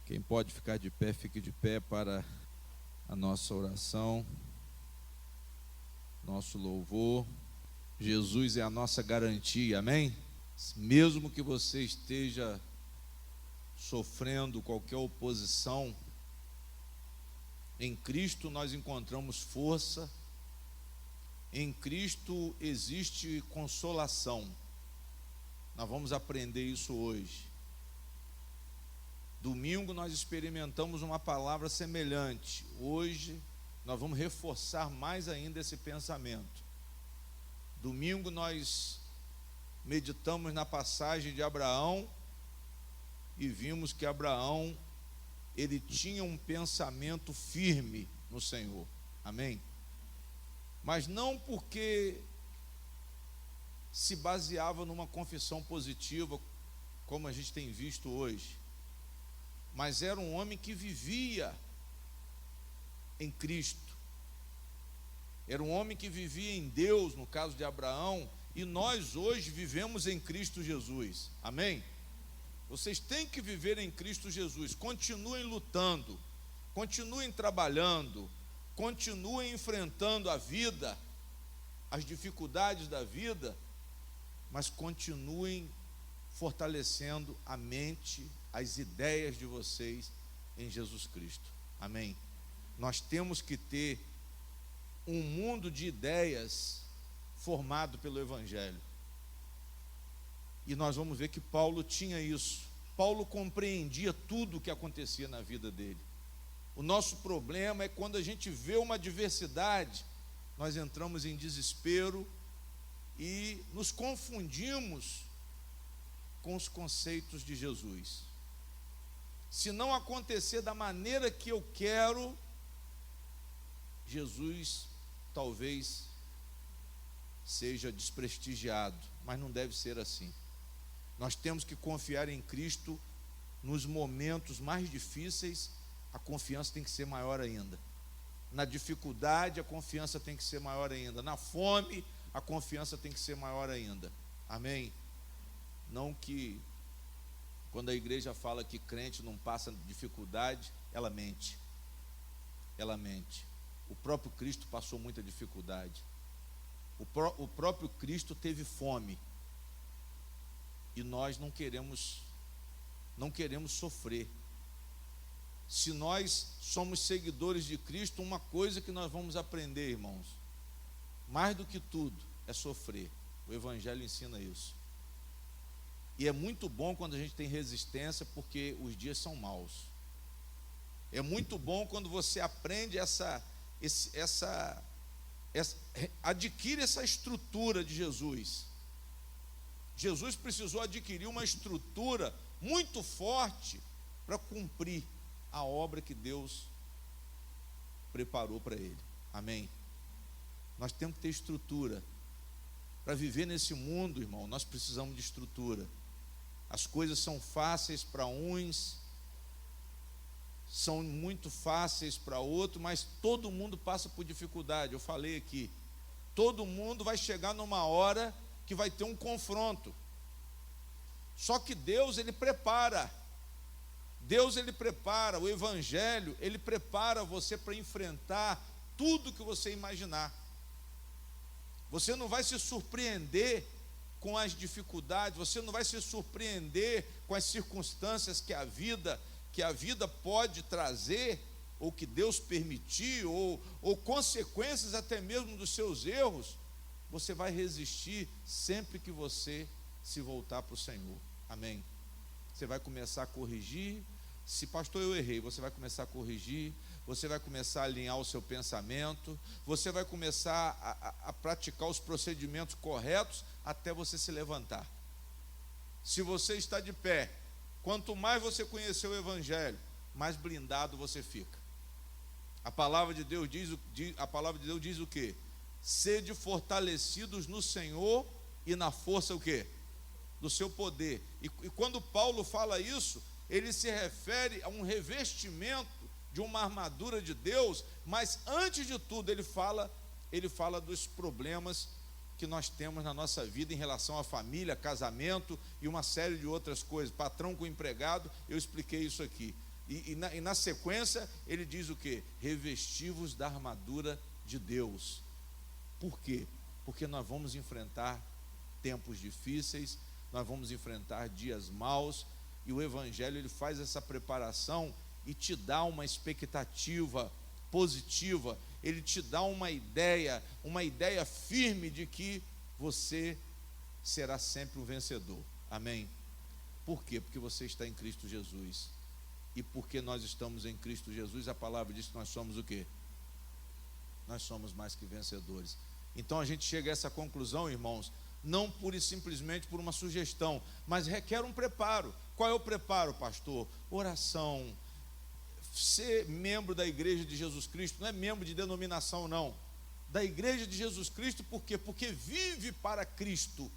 Quem pode ficar de pé, fique de pé para a nossa oração, nosso louvor. Jesus é a nossa garantia, amém? Mesmo que você esteja sofrendo qualquer oposição, em Cristo nós encontramos força, em Cristo existe consolação. Nós vamos aprender isso hoje. Domingo nós experimentamos uma palavra semelhante. Hoje nós vamos reforçar mais ainda esse pensamento. Domingo nós meditamos na passagem de Abraão e vimos que Abraão, ele tinha um pensamento firme no Senhor, amém? Mas não porque se baseava numa confissão positiva, como a gente tem visto hoje, mas era um homem que vivia em Cristo, era um homem que vivia em Deus, no caso de Abraão, e nós hoje vivemos em Cristo Jesus, amém? Vocês têm que viver em Cristo Jesus, continuem lutando, continuem trabalhando, continuem enfrentando a vida, as dificuldades da vida, mas continuem fortalecendo a mente, as ideias de vocês em Jesus Cristo, amém? Nós temos que ter um mundo de ideias formado pelo Evangelho. E nós vamos ver que Paulo tinha isso. Paulo compreendia tudo o que acontecia na vida dele. O nosso problema é quando a gente vê uma adversidade, nós entramos em desespero e nos confundimos com os conceitos de Jesus. Se não acontecer da maneira que eu quero, Jesus talvez seja desprestigiado, mas não deve ser assim. Nós temos que confiar em Cristo nos momentos mais difíceis. A confiança tem que ser maior ainda. Na dificuldade, a confiança tem que ser maior ainda. Na fome, a confiança tem que ser maior ainda. Amém? Não que quando a igreja fala que crente não passa dificuldade, ela mente. Ela mente. O próprio Cristo passou muita dificuldade. O próprio Cristo teve fome. E nós não queremos sofrer. Se nós somos seguidores de Cristo, uma coisa que nós vamos aprender, irmãos, mais do que tudo, é sofrer. O Evangelho ensina isso. E é muito bom quando a gente tem resistência, porque os dias são maus. É muito bom quando você aprende adquire essa estrutura de Jesus. Jesus precisou adquirir uma estrutura muito forte para cumprir a obra que Deus preparou para ele, amém? Nós temos que ter estrutura para viver nesse mundo, irmão. Nós precisamos de estrutura. As coisas são fáceis para uns, são muito fáceis para outros, mas todo mundo passa por dificuldade. Eu falei aqui, todo mundo vai chegar numa hora que vai ter um confronto. Só que Deus, Ele prepara. Deus, Ele prepara. O Evangelho, Ele prepara você para enfrentar tudo que você imaginar. Você não vai se surpreender com as dificuldades, você não vai se surpreender com as circunstâncias que a vida pode trazer, ou que Deus permitir, ou consequências até mesmo dos seus erros. Você vai resistir sempre que você se voltar para o Senhor, amém? Você vai começar a corrigir. Se pastor, eu errei, você vai começar a corrigir, você vai começar a alinhar o seu pensamento, você vai começar a praticar os procedimentos corretos até você se levantar. Se você está de pé, quanto mais você conhecer o Evangelho, mais blindado você fica. A palavra de Deus diz o quê? Sede fortalecidos no Senhor e na força o quê? Do seu poder. E quando Paulo fala isso, ele se refere a um revestimento de uma armadura de Deus, mas antes de tudo ele fala dos problemas que nós temos na nossa vida em relação à família, casamento e uma série de outras coisas, patrão com empregado. Eu expliquei isso aqui. E na sequência ele diz o quê? Revesti-vos da armadura de Deus. Por quê? Porque nós vamos enfrentar tempos difíceis, nós vamos enfrentar dias maus, e o Evangelho ele faz essa preparação e te dá uma expectativa positiva, ele te dá uma ideia firme de que você será sempre um vencedor. Amém? Por quê? Porque você está em Cristo Jesus. E porque nós estamos em Cristo Jesus, a palavra diz que nós somos o quê? Nós somos mais que vencedores. Então a gente chega a essa conclusão, irmãos, não pura e simplesmente por uma sugestão, mas requer um preparo. Qual é o preparo, pastor? Oração. Ser membro da Igreja de Jesus Cristo, não é membro de denominação, não. Da Igreja de Jesus Cristo, por quê? Porque vive para Cristo.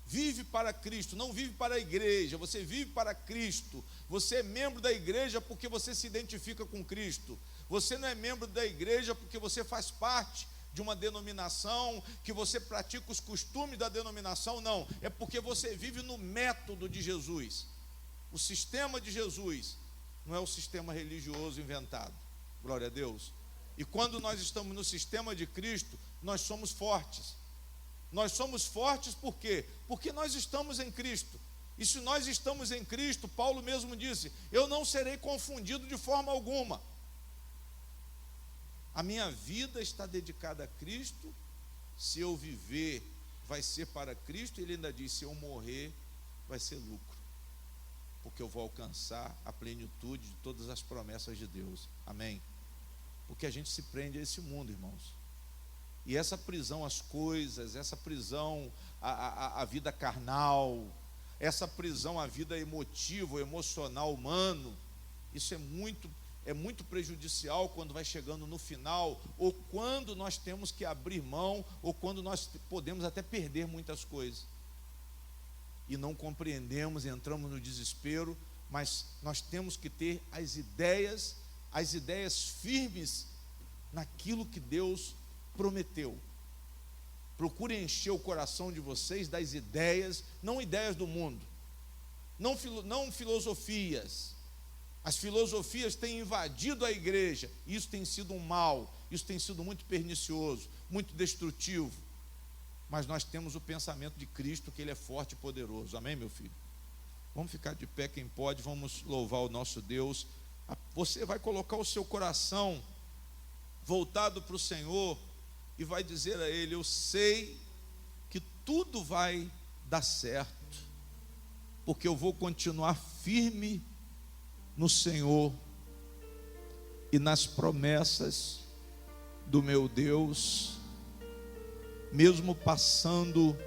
Vive para Cristo, não vive para a igreja, você vive para Cristo. Você é membro da igreja porque você se identifica com Cristo. Você não é membro da igreja porque você faz parte de uma denominação, que você pratica os costumes da denominação, não. É porque você vive no método de Jesus. O sistema de Jesus não é o sistema religioso inventado. Glória a Deus. E quando nós estamos no sistema de Cristo, nós somos fortes. Nós somos fortes por quê? Porque nós estamos em Cristo. E se nós estamos em Cristo, Paulo mesmo disse: eu não serei confundido de forma alguma. A minha vida está dedicada a Cristo. Se eu viver, vai ser para Cristo. Ele ainda diz: se eu morrer, vai ser lucro, porque eu vou alcançar a plenitude de todas as promessas de Deus. Amém? Porque a gente se prende a esse mundo, irmãos. E essa prisão às coisas, essa prisão à vida carnal, essa prisão à vida emotiva, emocional, humano, isso é muito prejudicial quando vai chegando no final, ou quando nós temos que abrir mão, ou quando nós podemos até perder muitas coisas. E não compreendemos, entramos no desespero, mas nós temos que ter as ideias firmes naquilo que Deus prometeu. Procure encher o coração de vocês das ideias, não ideias do mundo, não filosofias. As filosofias têm invadido a igreja, e isso tem sido um mal, isso tem sido muito pernicioso, muito destrutivo. Mas nós temos o pensamento de Cristo, que Ele é forte e poderoso. Amém, meu filho? Vamos ficar de pé, quem pode, vamos louvar o nosso Deus. Você vai colocar o seu coração voltado para o Senhor e vai dizer a Ele: eu sei que tudo vai dar certo, porque eu vou continuar firme no Senhor e nas promessas do meu Deus, mesmo passando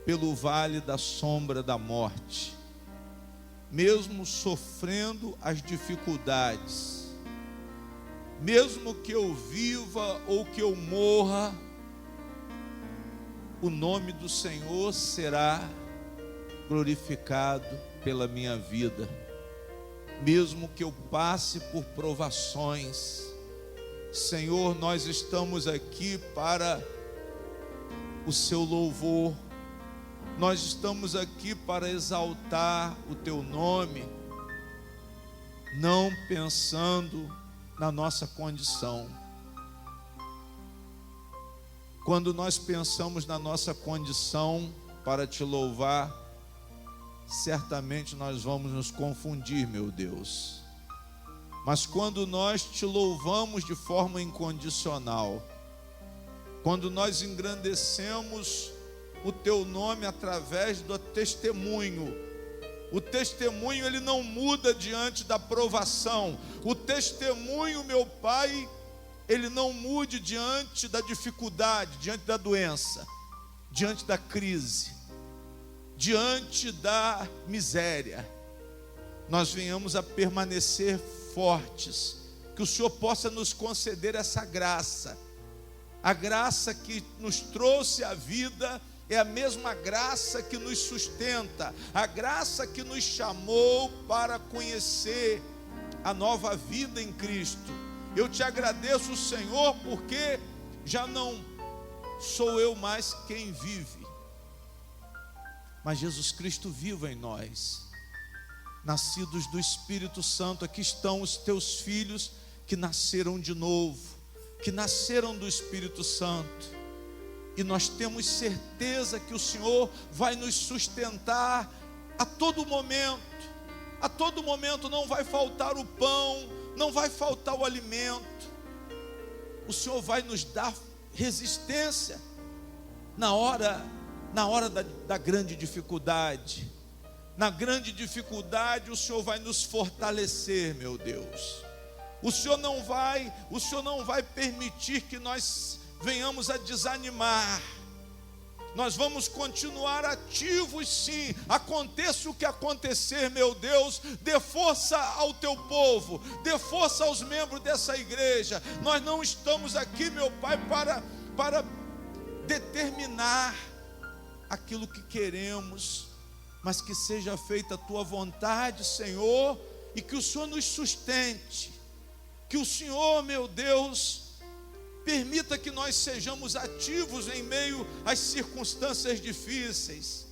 pelo vale da sombra da morte, mesmo sofrendo as dificuldades, mesmo que eu viva ou que eu morra, o nome do Senhor será glorificado pela minha vida. Mesmo que eu passe por provações, Senhor, nós estamos aqui para o seu louvor, nós estamos aqui para exaltar o teu nome, não pensando na nossa condição. Quando nós pensamos na nossa condição para te louvar, certamente nós vamos nos confundir, meu Deus. Mas quando nós te louvamos de forma incondicional, quando nós engrandecemos o teu nome através do testemunho, o testemunho ele não muda diante da provação. O testemunho, meu Pai, ele não mude diante da dificuldade, diante da doença, diante da crise, diante da miséria. Nós venhamos a permanecer fortes, que o Senhor possa nos conceder essa graça. A graça que nos trouxe a vida é a mesma graça que nos sustenta, a graça que nos chamou para conhecer a nova vida em Cristo. Eu te agradeço, Senhor, porque já não sou eu mais quem vive, mas Jesus Cristo vive em nós. nascidos do Espírito Santo. Aqui estão os teus filhos que nasceram de novo, que nasceram do Espírito Santo. E nós temos certeza que o Senhor vai nos sustentar a todo momento. A todo momento não vai faltar o pão, não vai faltar o alimento. O Senhor vai nos dar resistência na hora da grande dificuldade. Na grande dificuldade o Senhor vai nos fortalecer, meu Deus. O Senhor não vai permitir que nós venhamos a desanimar. Nós vamos continuar ativos, sim. Aconteça o que acontecer, meu Deus, dê força ao teu povo, dê força aos membros dessa igreja. Nós não estamos aqui, meu Pai, para determinar aquilo que queremos, mas que seja feita a tua vontade, Senhor, e que o Senhor nos sustente. Que o Senhor, meu Deus, permita que nós sejamos ativos em meio às circunstâncias difíceis.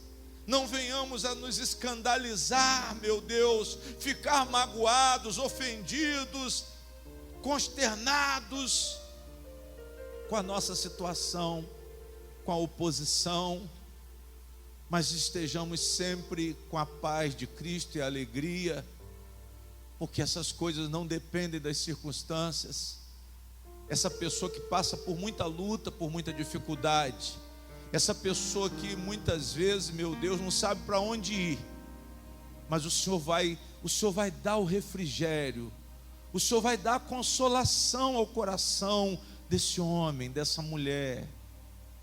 Não venhamos a nos escandalizar, meu Deus, ficar magoados, ofendidos, consternados com a nossa situação, com a oposição, mas estejamos sempre com a paz de Cristo e a alegria, porque essas coisas não dependem das circunstâncias. Essa pessoa que passa por muita luta, por muita dificuldade, essa pessoa que muitas vezes, meu Deus, não sabe para onde ir, mas o Senhor vai dar o refrigério, o Senhor vai dar a consolação ao coração desse homem, dessa mulher.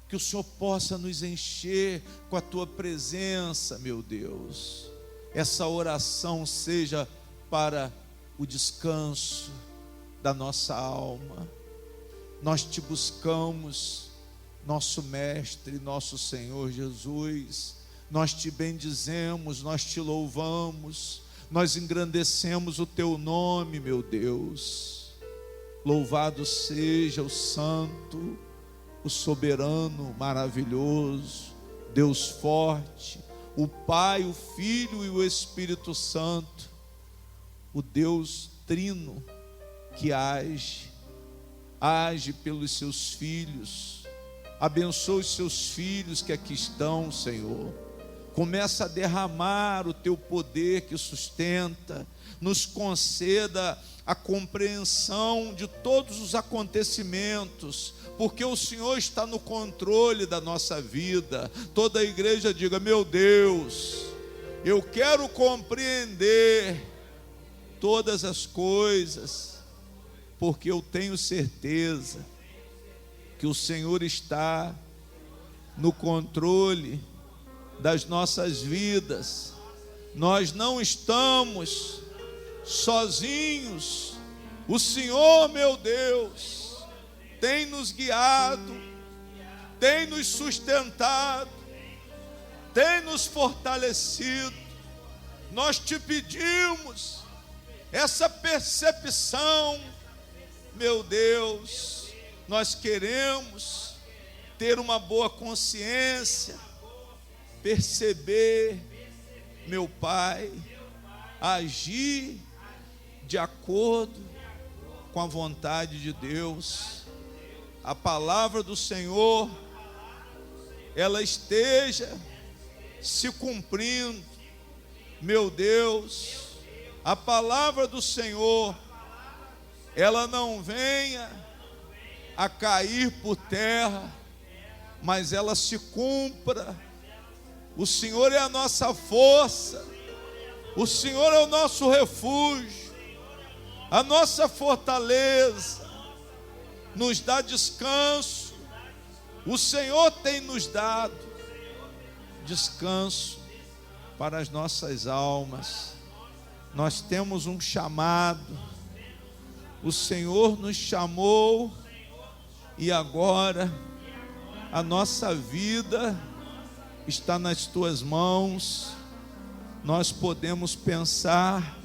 Que o Senhor possa nos encher com a tua presença, meu Deus. Essa oração seja para o descanso da nossa alma. Nós te buscamos, nosso Mestre, nosso Senhor Jesus. Nós te bendizemos, nós te louvamos, nós engrandecemos o teu nome, meu Deus. Louvado seja o Santo, o soberano, maravilhoso, Deus forte, o Pai, o Filho e o Espírito Santo, o Deus trino que age pelos seus filhos. Abençoa os seus filhos que aqui estão, Senhor. Começa a derramar o teu poder que sustenta, nos conceda a compreensão de todos os acontecimentos, porque o Senhor está no controle da nossa vida. Toda a igreja diga: meu Deus, eu quero compreender todas as coisas, porque eu tenho certeza que o Senhor está no controle das nossas vidas. Nós não estamos sozinhos. O Senhor, meu Deus, tem nos guiado, tem nos sustentado, tem nos fortalecido. Nós te pedimos essa percepção, meu Deus. Nós queremos ter uma boa consciência, perceber, meu Pai, agir de acordo com a vontade de Deus. A palavra do Senhor, ela esteja se cumprindo, meu Deus. A palavra do Senhor, ela não venha a cair por terra, mas ela se cumpra. O Senhor é a nossa força, o Senhor é o nosso refúgio, a nossa fortaleza, nos dá descanso. O Senhor tem nos dado descanso para as nossas almas. Nós temos um chamado, o Senhor nos chamou, e agora a nossa vida está nas tuas mãos. Nós podemos pensar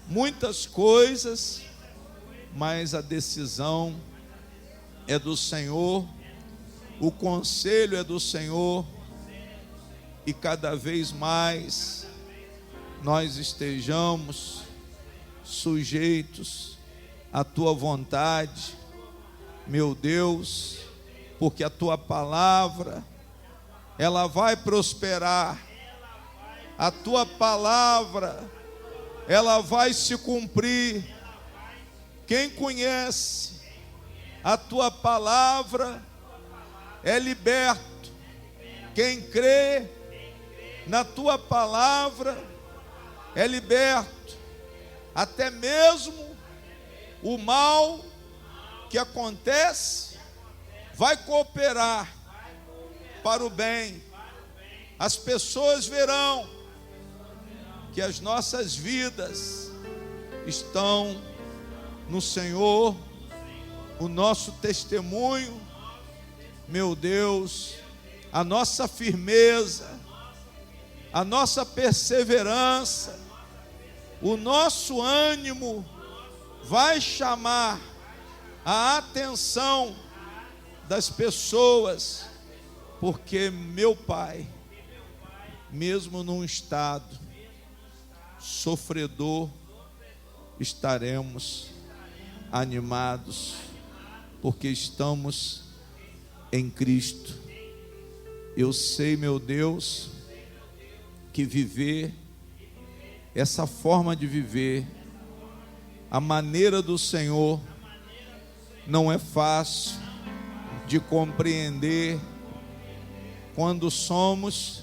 muitas coisas, mas a decisão é do Senhor, o conselho é do Senhor, e cada vez mais nós estejamos sujeitos à tua vontade, meu Deus, porque a tua palavra, ela vai prosperar, a tua palavra, ela vai se cumprir. Quem conhece a tua palavra é liberto. Quem crê na tua palavra é liberto. Até mesmo o mal que acontece vai cooperar para o bem. As pessoas verão que as nossas vidas estão no Senhor, o nosso testemunho, meu Deus, a nossa firmeza, a nossa perseverança, o nosso ânimo vai chamar a atenção das pessoas, porque meu Pai, mesmo num estado sofredor, estaremos animados, porque estamos em Cristo. Eu sei, meu Deus, que viver, essa forma de viver, a maneira do Senhor, não é fácil de compreender quando somos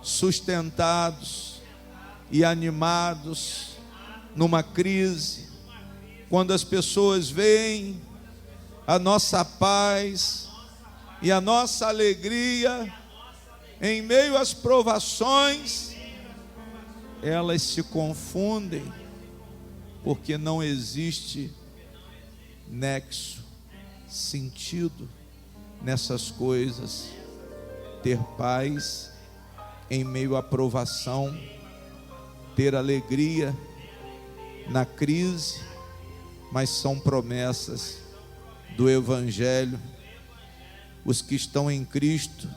sustentados e animados numa crise, quando as pessoas veem a nossa paz e a nossa alegria em meio às provações, elas se confundem, porque não existe nexo, sentido nessas coisas. Ter paz em meio à provação, ter alegria na crise, mas são promessas do Evangelho. Os que estão em Cristo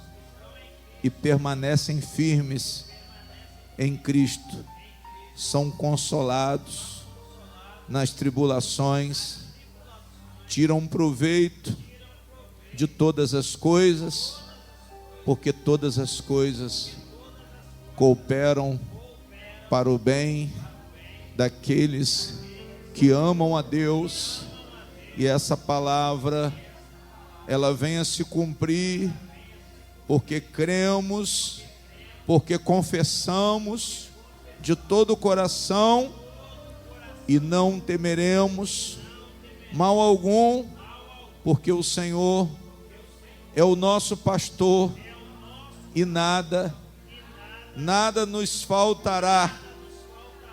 e permanecem firmes em Cristo são consolados nas tribulações, tiram proveito de todas as coisas, porque todas as coisas cooperam para o bem daqueles que amam a Deus. E essa palavra, ela vem a se cumprir, porque cremos, porque confessamos de todo o coração e não temeremos mal algum, porque o Senhor é o nosso pastor e nada nos faltará.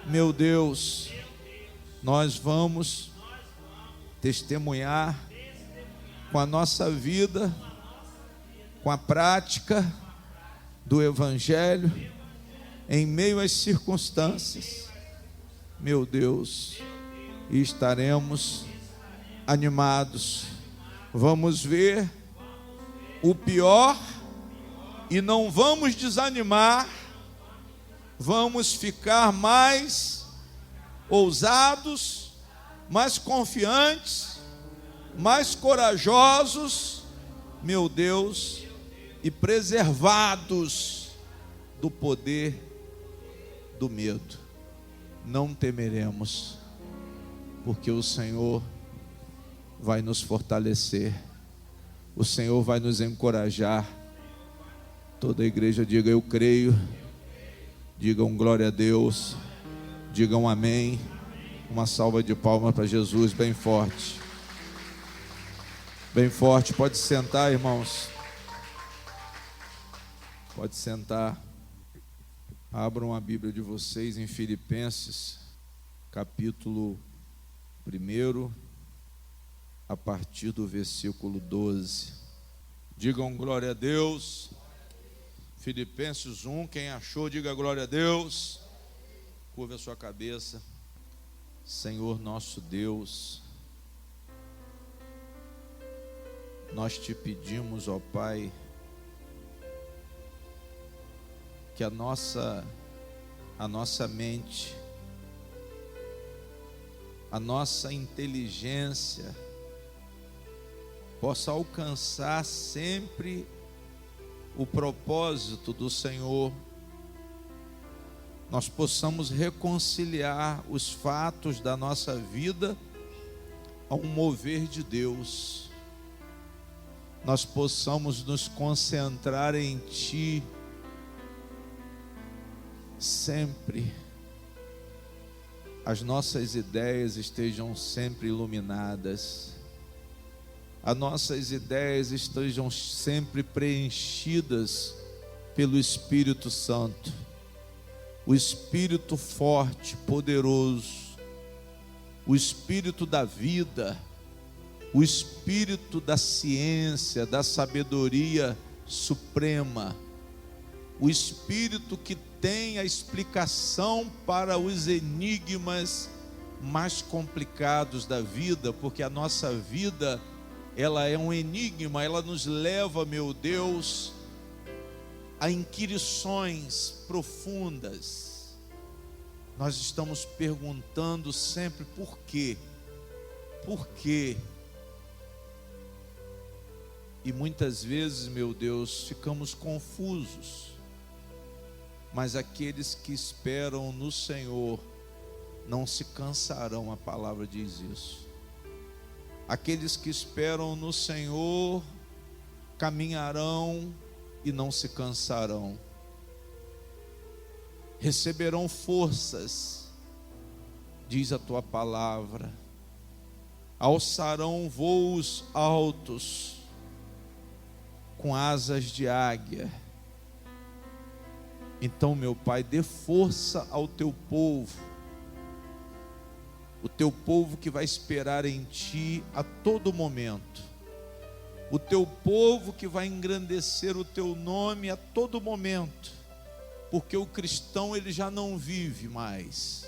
Meu Deus, nós vamos testemunhar com a nossa vida, com a prática do Evangelho, em meio às circunstâncias, meu Deus, e estaremos animados. Vamos ver o pior e não vamos desanimar, vamos ficar mais ousados, mais confiantes, mais corajosos, meu Deus, e preservados do poder do medo. Não temeremos, porque o Senhor vai nos fortalecer, o Senhor vai nos encorajar. Toda a igreja diga: eu creio. Digam glória a Deus, digam amém. Uma salva de palmas para Jesus, bem forte. Bem forte, pode sentar, irmãos. Pode sentar. Abram a Bíblia de vocês em Filipenses, capítulo 1, a partir do versículo 12. Digam glória a Deus. Filipenses 1, quem achou, diga glória a Deus. Curva a sua cabeça. Senhor nosso Deus, nós te pedimos, ó Pai, que a nossa a nossa mente, a nossa inteligência possa alcançar sempre o propósito do Senhor, nós possamos reconciliar os fatos da nossa vida ao mover de Deus, nós possamos nos concentrar em Ti sempre, as nossas ideias estejam sempre iluminadas, as nossas ideias estejam sempre preenchidas pelo Espírito Santo, o Espírito forte, poderoso, o Espírito da vida, o Espírito da ciência, da sabedoria suprema, o Espírito que tem a explicação para os enigmas mais complicados da vida, porque a nossa vida, ela é um enigma, ela nos leva, meu Deus, a inquirições profundas. Nós estamos perguntando sempre por quê? Por quê? E muitas vezes, meu Deus, ficamos confusos. Mas aqueles que esperam no Senhor não se cansarão, a palavra diz isso. Aqueles que esperam no Senhor caminharão e não se cansarão. Receberão forças, diz a tua palavra. Alçarão voos altos com asas de águia. Então, meu Pai, dê força ao teu povo, o teu povo que vai esperar em Ti a todo momento, o teu povo que vai engrandecer o teu nome a todo momento, porque o cristão ele já não vive mais,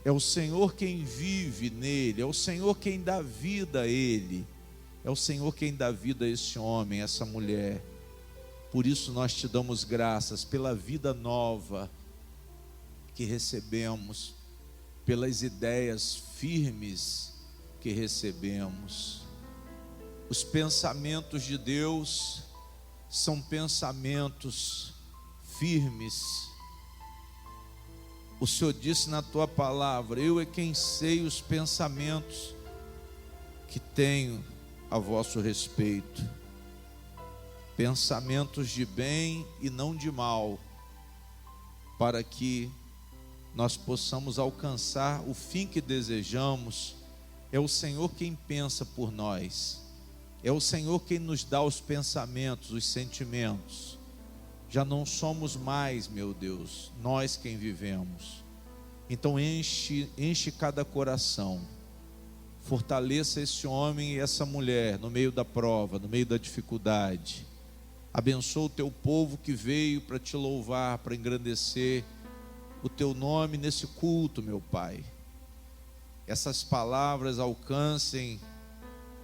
é o Senhor quem vive nele, é o Senhor quem dá vida a ele, é o Senhor quem dá vida a esse homem, a essa mulher. Por isso nós te damos graças pela vida nova que recebemos, pelas ideias firmes que recebemos. Os pensamentos de Deus são pensamentos firmes. O Senhor disse na tua palavra: eu é quem sei os pensamentos que tenho a vosso respeito, pensamentos de bem e não de mal, para que nós possamos alcançar o fim que desejamos. É o Senhor quem pensa por nós, é o Senhor quem nos dá os pensamentos, os sentimentos. Já não somos mais, meu Deus, nós quem vivemos. Então enche cada coração, fortaleça esse homem e essa mulher no meio da prova, no meio da dificuldade. Abençoa o teu povo que veio para te louvar, para engrandecer o teu nome nesse culto, meu Pai. Essas palavras alcancem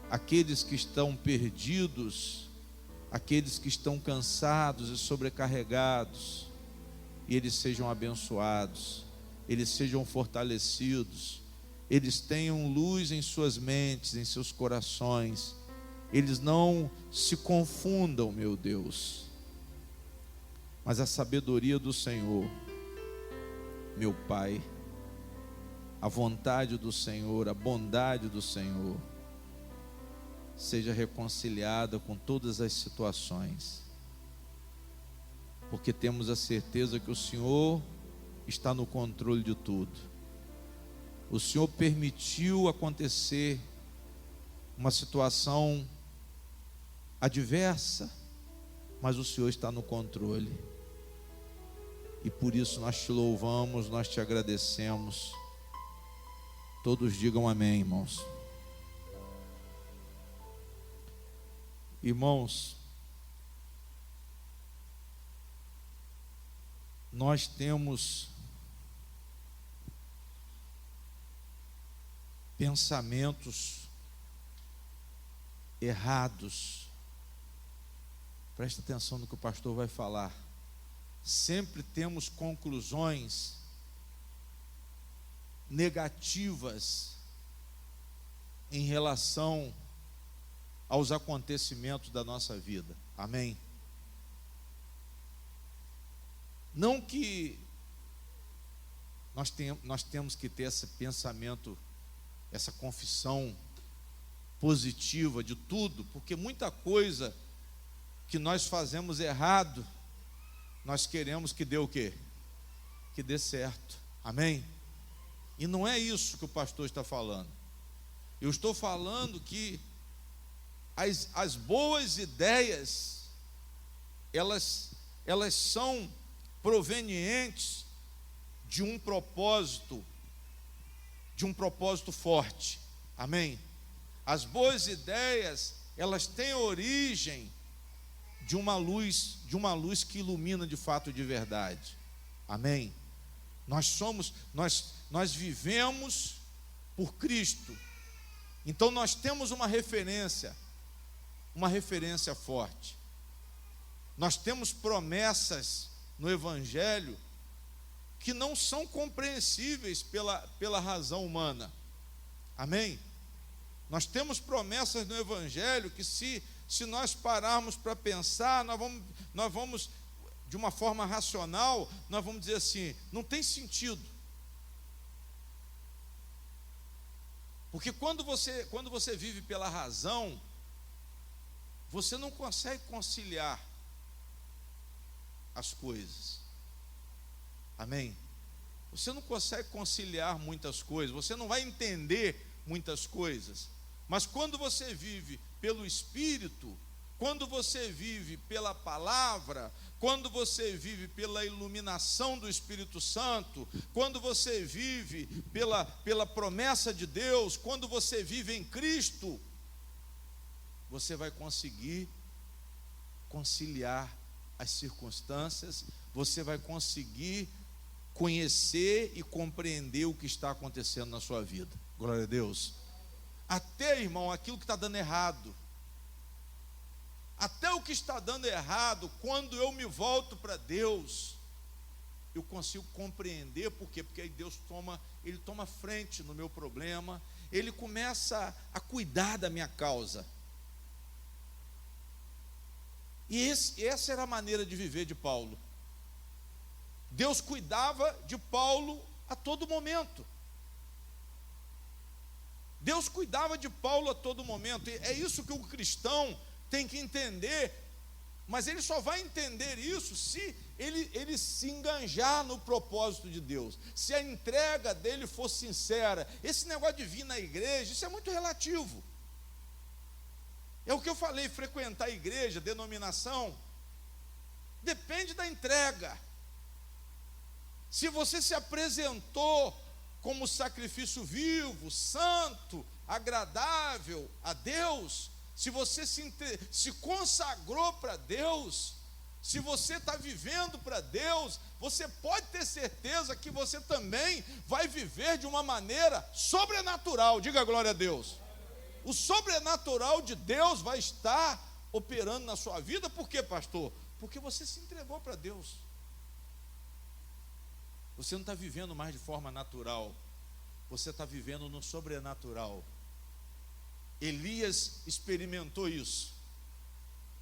aqueles que estão perdidos, aqueles que estão cansados e sobrecarregados, e eles sejam abençoados, eles sejam fortalecidos, eles tenham luz em suas mentes, em seus corações, eles não se confundam, meu Deus, mas a sabedoria do Senhor, meu Pai, a vontade do Senhor, a bondade do Senhor, seja reconciliada com todas as situações, porque temos a certeza que o Senhor está no controle de tudo. O Senhor permitiu acontecer uma situação adversa, mas o Senhor está no controle, e por isso nós te louvamos, nós te agradecemos. Todos digam amém, irmãos. Irmãos, nós temos pensamentos errados. Presta atenção no que o pastor vai falar. sempre temos conclusões negativas em relação aos acontecimentos da nossa vida. Amém? Não que nós temos que ter esse pensamento, essa confissão positiva de tudo, porque muita coisa que nós fazemos errado, nós queremos que dê o quê? Que dê certo. Amém? E não é isso que o pastor está falando. Eu estou falando que as boas ideias, elas são provenientes de um propósito forte. Amém? As boas ideias, elas têm origem de uma luz que ilumina de fato, de verdade. Amém? Nós vivemos por Cristo. Então nós temos uma referência forte. Nós temos promessas no Evangelho que não são compreensíveis pela razão humana. Amém? Nós temos promessas no Evangelho que se nós pararmos para pensar, nós vamos, de uma forma racional, nós vamos dizer assim, não tem sentido. Porque quando você vive pela razão, você não consegue conciliar as coisas. Amém? Você não consegue conciliar muitas coisas, você não vai entender muitas coisas. Mas quando você vive pelo Espírito, quando você vive pela palavra, quando você vive pela iluminação do Espírito Santo, quando você vive pela promessa de Deus, quando você vive em Cristo, você vai conseguir conciliar as circunstâncias, você vai conseguir conhecer e compreender o que está acontecendo na sua vida. Glória a Deus. Até, irmão, aquilo que está dando errado, até o que está dando errado, quando eu me volto para Deus, eu consigo compreender. Por quê? Porque aí Deus toma frente no meu problema, Ele começa a cuidar da minha causa. E essa era a maneira de viver de Paulo. Deus cuidava de Paulo a todo momento. Deus cuidava de Paulo a todo momento. E é isso que o cristão tem que entender. Mas ele só vai entender isso se ele se enganjar no propósito de Deus, se a entrega dele for sincera. Esse negócio de vir na igreja, isso é muito relativo. É o que eu falei, frequentar a igreja, denominação, depende da entrega. Se você se apresentou como sacrifício vivo, santo, agradável a Deus, se você se consagrou para Deus, se você está vivendo para Deus, você pode ter certeza que você também vai viver de uma maneira sobrenatural. Diga glória a Deus. O sobrenatural de Deus vai estar operando na sua vida. Por quê, pastor? Porque você se entregou para Deus. Você não está vivendo mais de forma natural, você está vivendo no sobrenatural. Elias experimentou isso.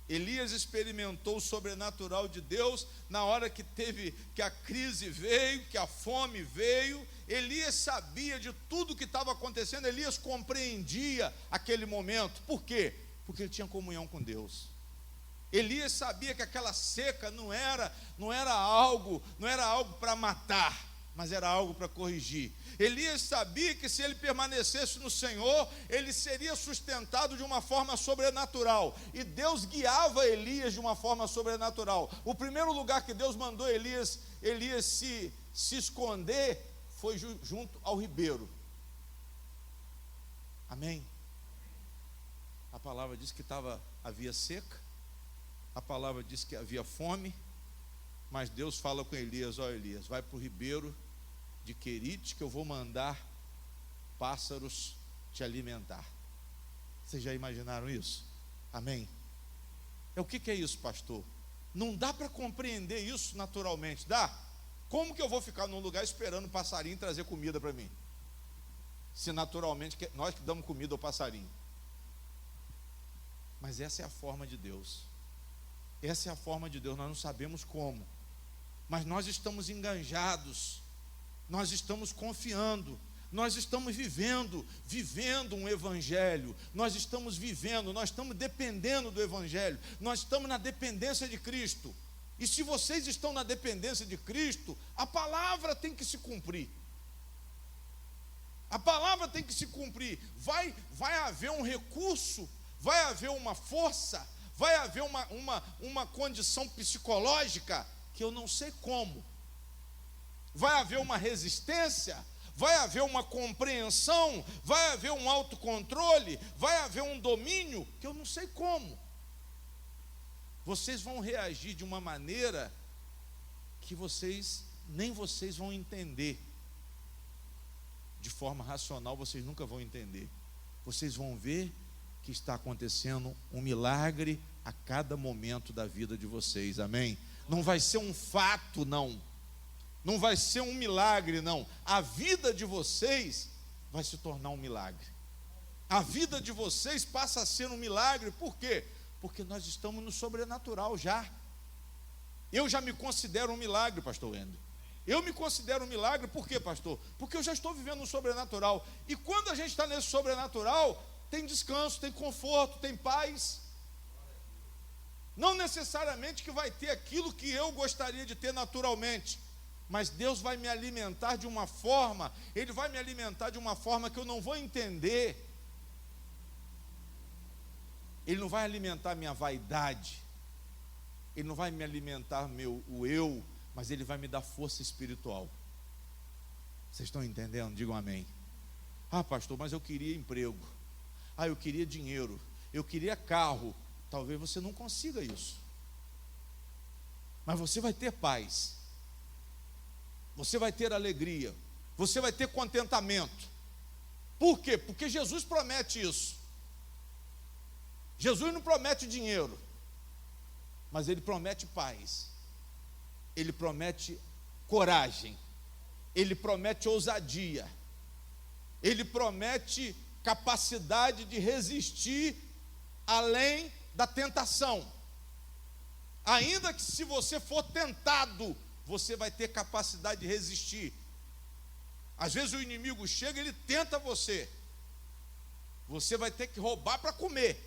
Elias experimentou o sobrenatural de Deus na hora que a crise veio, que a fome veio. Elias sabia de tudo que estava acontecendo, Elias compreendia aquele momento. Por quê? Porque ele tinha comunhão com Deus. Elias sabia que aquela seca não era algo para matar, mas era algo para corrigir. Elias sabia que se ele permanecesse no Senhor, ele seria sustentado de uma forma sobrenatural, e Deus guiava Elias de uma forma sobrenatural. O primeiro lugar que Deus mandou Elias se esconder foi junto ao ribeiro. Amém? A palavra diz que havia seca, a palavra diz que havia fome, mas Deus fala com Elias: ó Elias, vai para o ribeiro de Querite, que eu vou mandar pássaros te alimentar. Vocês já imaginaram isso? Amém? O que é isso, pastor? Não dá para compreender isso naturalmente, dá? Como que eu vou ficar num lugar esperando o passarinho trazer comida para mim? Se naturalmente nós que damos comida ao passarinho. Mas essa é a forma de Deus. Essa é a forma de Deus, nós não sabemos como. Mas nós estamos enganjados, nós estamos confiando, nós estamos vivendo um evangelho, nós estamos dependendo do evangelho, nós estamos na dependência de Cristo. E se vocês estão na dependência de Cristo, a palavra tem que se cumprir. A palavra tem que se cumprir. Vai haver um recurso, vai haver uma força, vai haver uma condição psicológica que eu não sei como. Vai haver uma resistência, vai haver uma compreensão, vai haver um autocontrole, vai haver um domínio que eu não sei como. Vocês vão reagir de uma maneira que nem vocês vão entender. De forma racional vocês nunca vão entender. Vocês vão ver que está acontecendo um milagre a cada momento da vida de vocês, amém? Não vai ser um fato, não. Não vai ser um milagre, não. A vida de vocês vai se tornar um milagre. A vida de vocês passa a ser um milagre, por quê? Porque nós estamos no sobrenatural já. Eu já me considero um milagre, pastor Wendel. Eu me considero um milagre, por quê, pastor? Porque eu já estou vivendo no sobrenatural. E quando a gente está nesse sobrenatural, tem descanso, tem conforto, tem paz. Não necessariamente que vai ter aquilo que eu gostaria de ter naturalmente, mas Deus vai me alimentar de uma forma, Ele vai me alimentar de uma forma que eu não vou entender. Ele não vai alimentar minha vaidade, Ele não vai me alimentar o eu, mas Ele vai me dar força espiritual. Vocês estão entendendo? Digam amém. Ah, pastor, mas eu queria emprego. Ah, eu queria dinheiro. Eu queria carro. Talvez você não consiga isso, mas você vai ter paz, você vai ter alegria, você vai ter contentamento. Por quê? Porque Jesus promete isso. Jesus não promete dinheiro, mas Ele promete paz, Ele promete coragem, Ele promete ousadia, Ele promete capacidade de resistir além da tentação. Ainda que se você for tentado, você vai ter capacidade de resistir. Às vezes o inimigo chega e ele tenta você. Você vai ter que roubar para comer.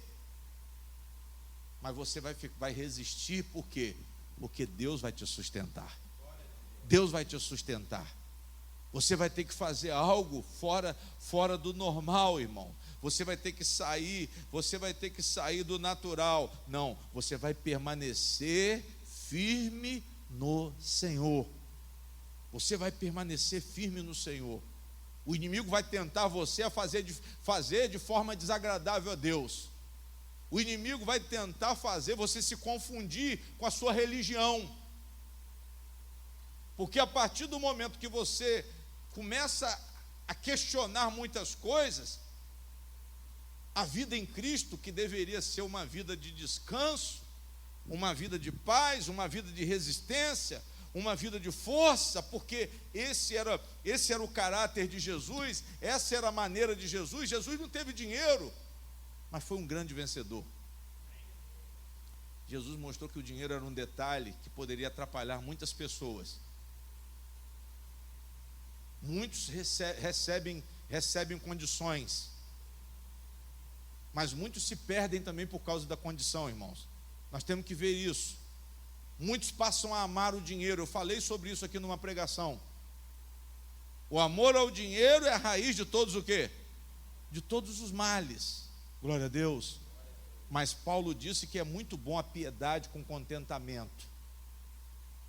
Mas você vai resistir, por quê? Porque Deus vai te sustentar. Deus vai te sustentar. Você vai ter que fazer algo fora do normal, irmão. Você vai ter que sair do natural. Não, você vai permanecer firme no Senhor. Você vai permanecer firme no Senhor. O inimigo vai tentar você a fazer de forma desagradável a Deus. O inimigo vai tentar fazer você se confundir com a sua religião. Porque a partir do momento que você começa a questionar muitas coisas, a vida em Cristo, que deveria ser uma vida de descanso, uma vida de paz, uma vida de resistência, uma vida de força, porque esse era o caráter de Jesus, essa era a maneira de Jesus. Jesus não teve dinheiro, mas foi um grande vencedor. Jesus mostrou que o dinheiro era um detalhe que poderia atrapalhar muitas pessoas. Muitos recebem condições, mas muitos se perdem também por causa da condição, irmãos. Nós temos que ver isso. Muitos passam a amar o dinheiro. Eu falei sobre isso aqui numa pregação. O amor ao dinheiro é a raiz de todos o quê? De todos os males. Glória a Deus. Mas Paulo disse que é muito bom a piedade com contentamento.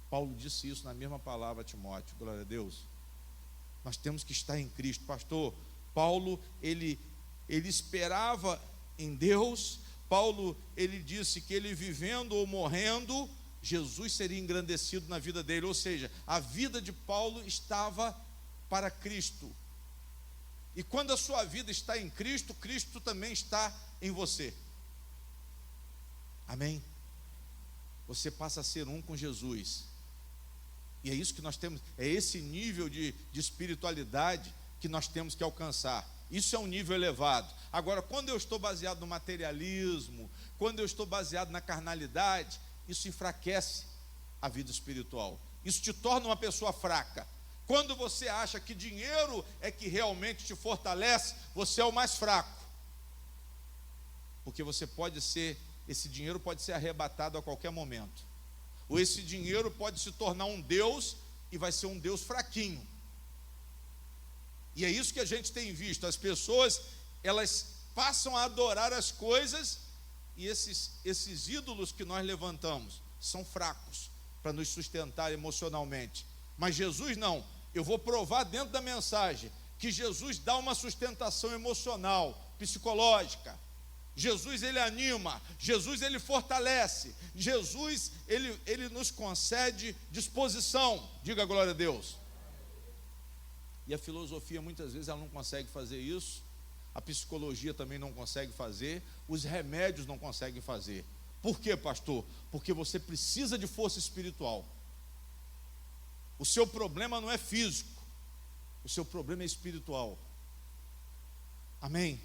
Paulo disse isso na mesma palavra a Timóteo. Glória a Deus. Nós temos que estar em Cristo. Pastor, Paulo, ele esperava em Deus. Paulo, ele disse que ele vivendo ou morrendo, Jesus seria engrandecido na vida dele. Ou seja, a vida de Paulo estava para Cristo. E quando a sua vida está em Cristo, Cristo também está em você. Amém? você passa a ser um com Jesus. E é isso que nós temos, é esse nível de espiritualidade que nós temos que alcançar. Isso é um nível elevado. Agora, quando eu estou baseado no materialismo, quando eu estou baseado na carnalidade, isso enfraquece a vida espiritual. Isso te torna uma pessoa fraca. Quando você acha que dinheiro é que realmente te fortalece, você é o mais fraco. Porque esse dinheiro pode ser arrebatado a qualquer momento. Ou esse dinheiro pode se tornar um Deus e vai ser um Deus fraquinho. E é isso que a gente tem visto. As pessoas, elas passam a adorar as coisas e esses ídolos que nós levantamos são fracos para nos sustentar emocionalmente. Mas Jesus não. Eu vou provar dentro da mensagem que Jesus dá uma sustentação emocional, psicológica. Jesus, ele anima, Jesus, ele fortalece, Jesus, ele nos concede disposição. Diga glória a Deus. E a filosofia muitas vezes ela não consegue fazer isso, a psicologia também não consegue fazer, os remédios não conseguem fazer. Por quê, pastor? Porque você precisa de força espiritual. O seu problema não é físico, o seu problema é espiritual. Amém?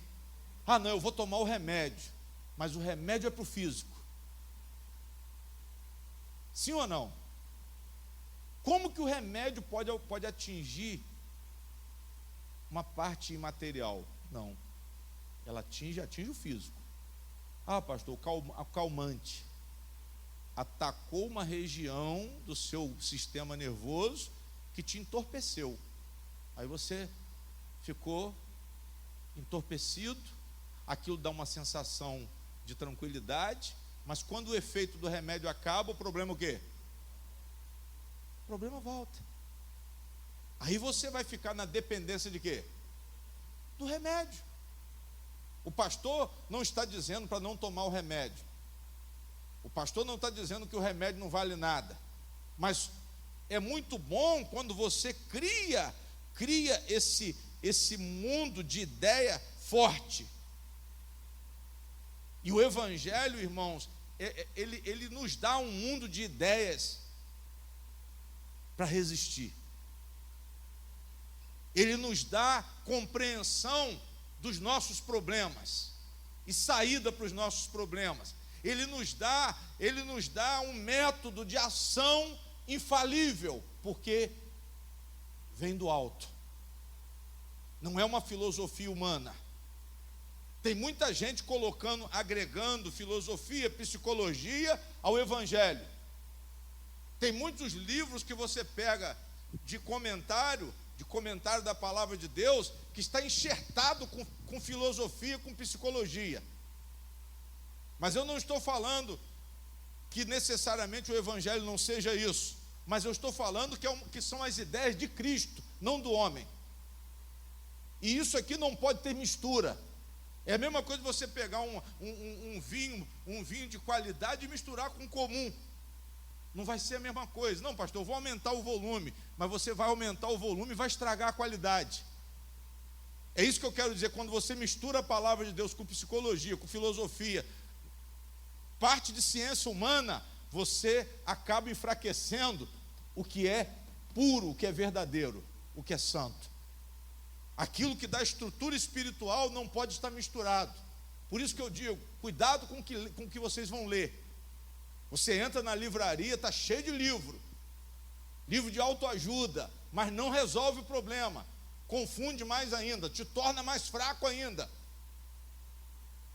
Ah, não, eu vou tomar o remédio, mas o remédio é para o físico. Sim ou não? Como que o remédio pode atingir uma parte imaterial? Não, ela atinge o físico. Ah, pastor, o calmante atacou uma região do seu sistema nervoso que te entorpeceu. Aí você ficou entorpecido, aquilo dá uma sensação de tranquilidade, mas quando o efeito do remédio acaba, o problema é o quê? O problema volta. Aí você vai ficar na dependência de quê? Do remédio. O pastor não está dizendo para não tomar o remédio. O pastor não está dizendo que o remédio não vale nada. Mas é muito bom quando você cria esse mundo de ideia forte. E o Evangelho, irmãos, ele nos dá um mundo de ideias para resistir. Ele nos dá compreensão dos nossos problemas e saída para os nossos problemas. Ele nos dá um método de ação infalível, porque vem do alto. Não é uma filosofia humana. Tem muita gente agregando filosofia, psicologia ao Evangelho. Tem muitos livros que você pega de comentário da palavra de Deus, que está enxertado com filosofia, com psicologia. Mas eu não estou falando que necessariamente o Evangelho não seja isso, mas eu estou falando que são as ideias de Cristo, não do homem. E isso aqui não pode ter mistura. É a mesma coisa você pegar um vinho de qualidade e misturar com comum. Não vai ser a mesma coisa. Não, pastor, eu vou aumentar o volume, mas você vai aumentar o volume e vai estragar a qualidade. É isso que eu quero dizer, quando você mistura a palavra de Deus com psicologia, com filosofia, parte de ciência humana, você acaba enfraquecendo o que é puro, o que é verdadeiro, o que é santo. Aquilo que dá estrutura espiritual não pode estar misturado. Por isso que eu digo, cuidado com o que vocês vão ler. Você entra na livraria, está cheio de livro de autoajuda, mas não resolve o problema, confunde mais ainda, te torna mais fraco ainda.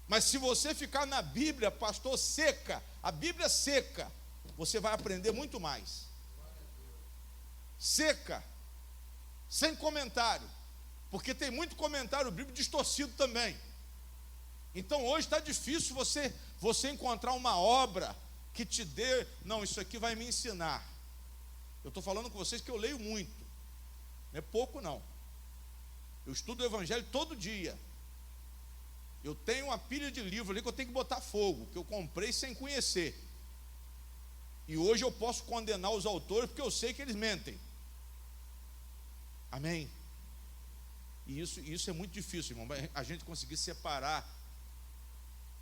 Mas se você ficar na Bíblia, pastor, seca, a Bíblia seca, você vai aprender muito mais. Seca, sem comentário, porque tem muito comentário bíblico distorcido também. Então hoje está difícil você encontrar uma obra que te dê, não, isso aqui vai me ensinar. Eu estou falando com vocês que eu leio muito, não é pouco não. Eu estudo o Evangelho todo dia. Eu tenho uma pilha de livros ali que eu tenho que botar fogo, que eu comprei sem conhecer. E hoje eu posso condenar os autores porque eu sei que eles mentem. Amém? E isso é muito difícil, irmão, a gente conseguir separar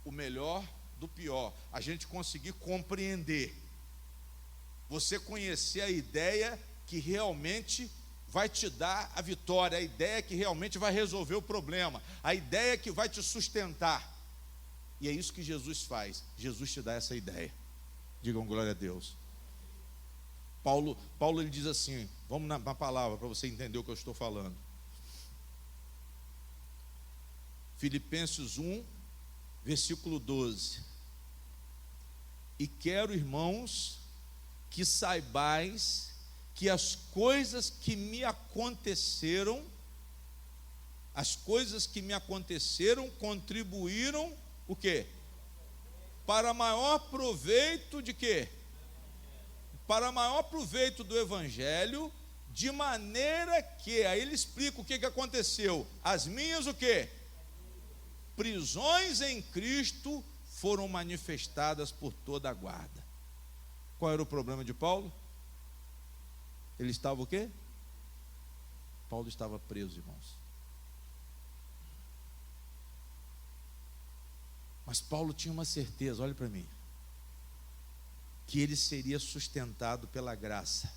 o melhor do pior, a gente conseguir compreender. Você conhecer a ideia que realmente vai te dar a vitória, a ideia que realmente vai resolver o problema, a ideia que vai te sustentar. E é isso que Jesus faz. Jesus te dá essa ideia. Digam glória a Deus. Paulo ele diz assim, vamos na palavra para você entender o que eu estou falando. Filipenses 1, versículo 12. E quero, irmãos, que saibais que as coisas que me aconteceram contribuíram o quê? Para maior proveito de quê? Para maior proveito do Evangelho, de maneira que, aí ele explica o que aconteceu. As minhas o quê? Prisões em Cristo foram manifestadas por toda a guarda. Qual era o problema de Paulo? Ele estava o quê? Paulo estava preso, irmãos. Mas Paulo tinha uma certeza, olhe para mim, que ele seria sustentado pela graça.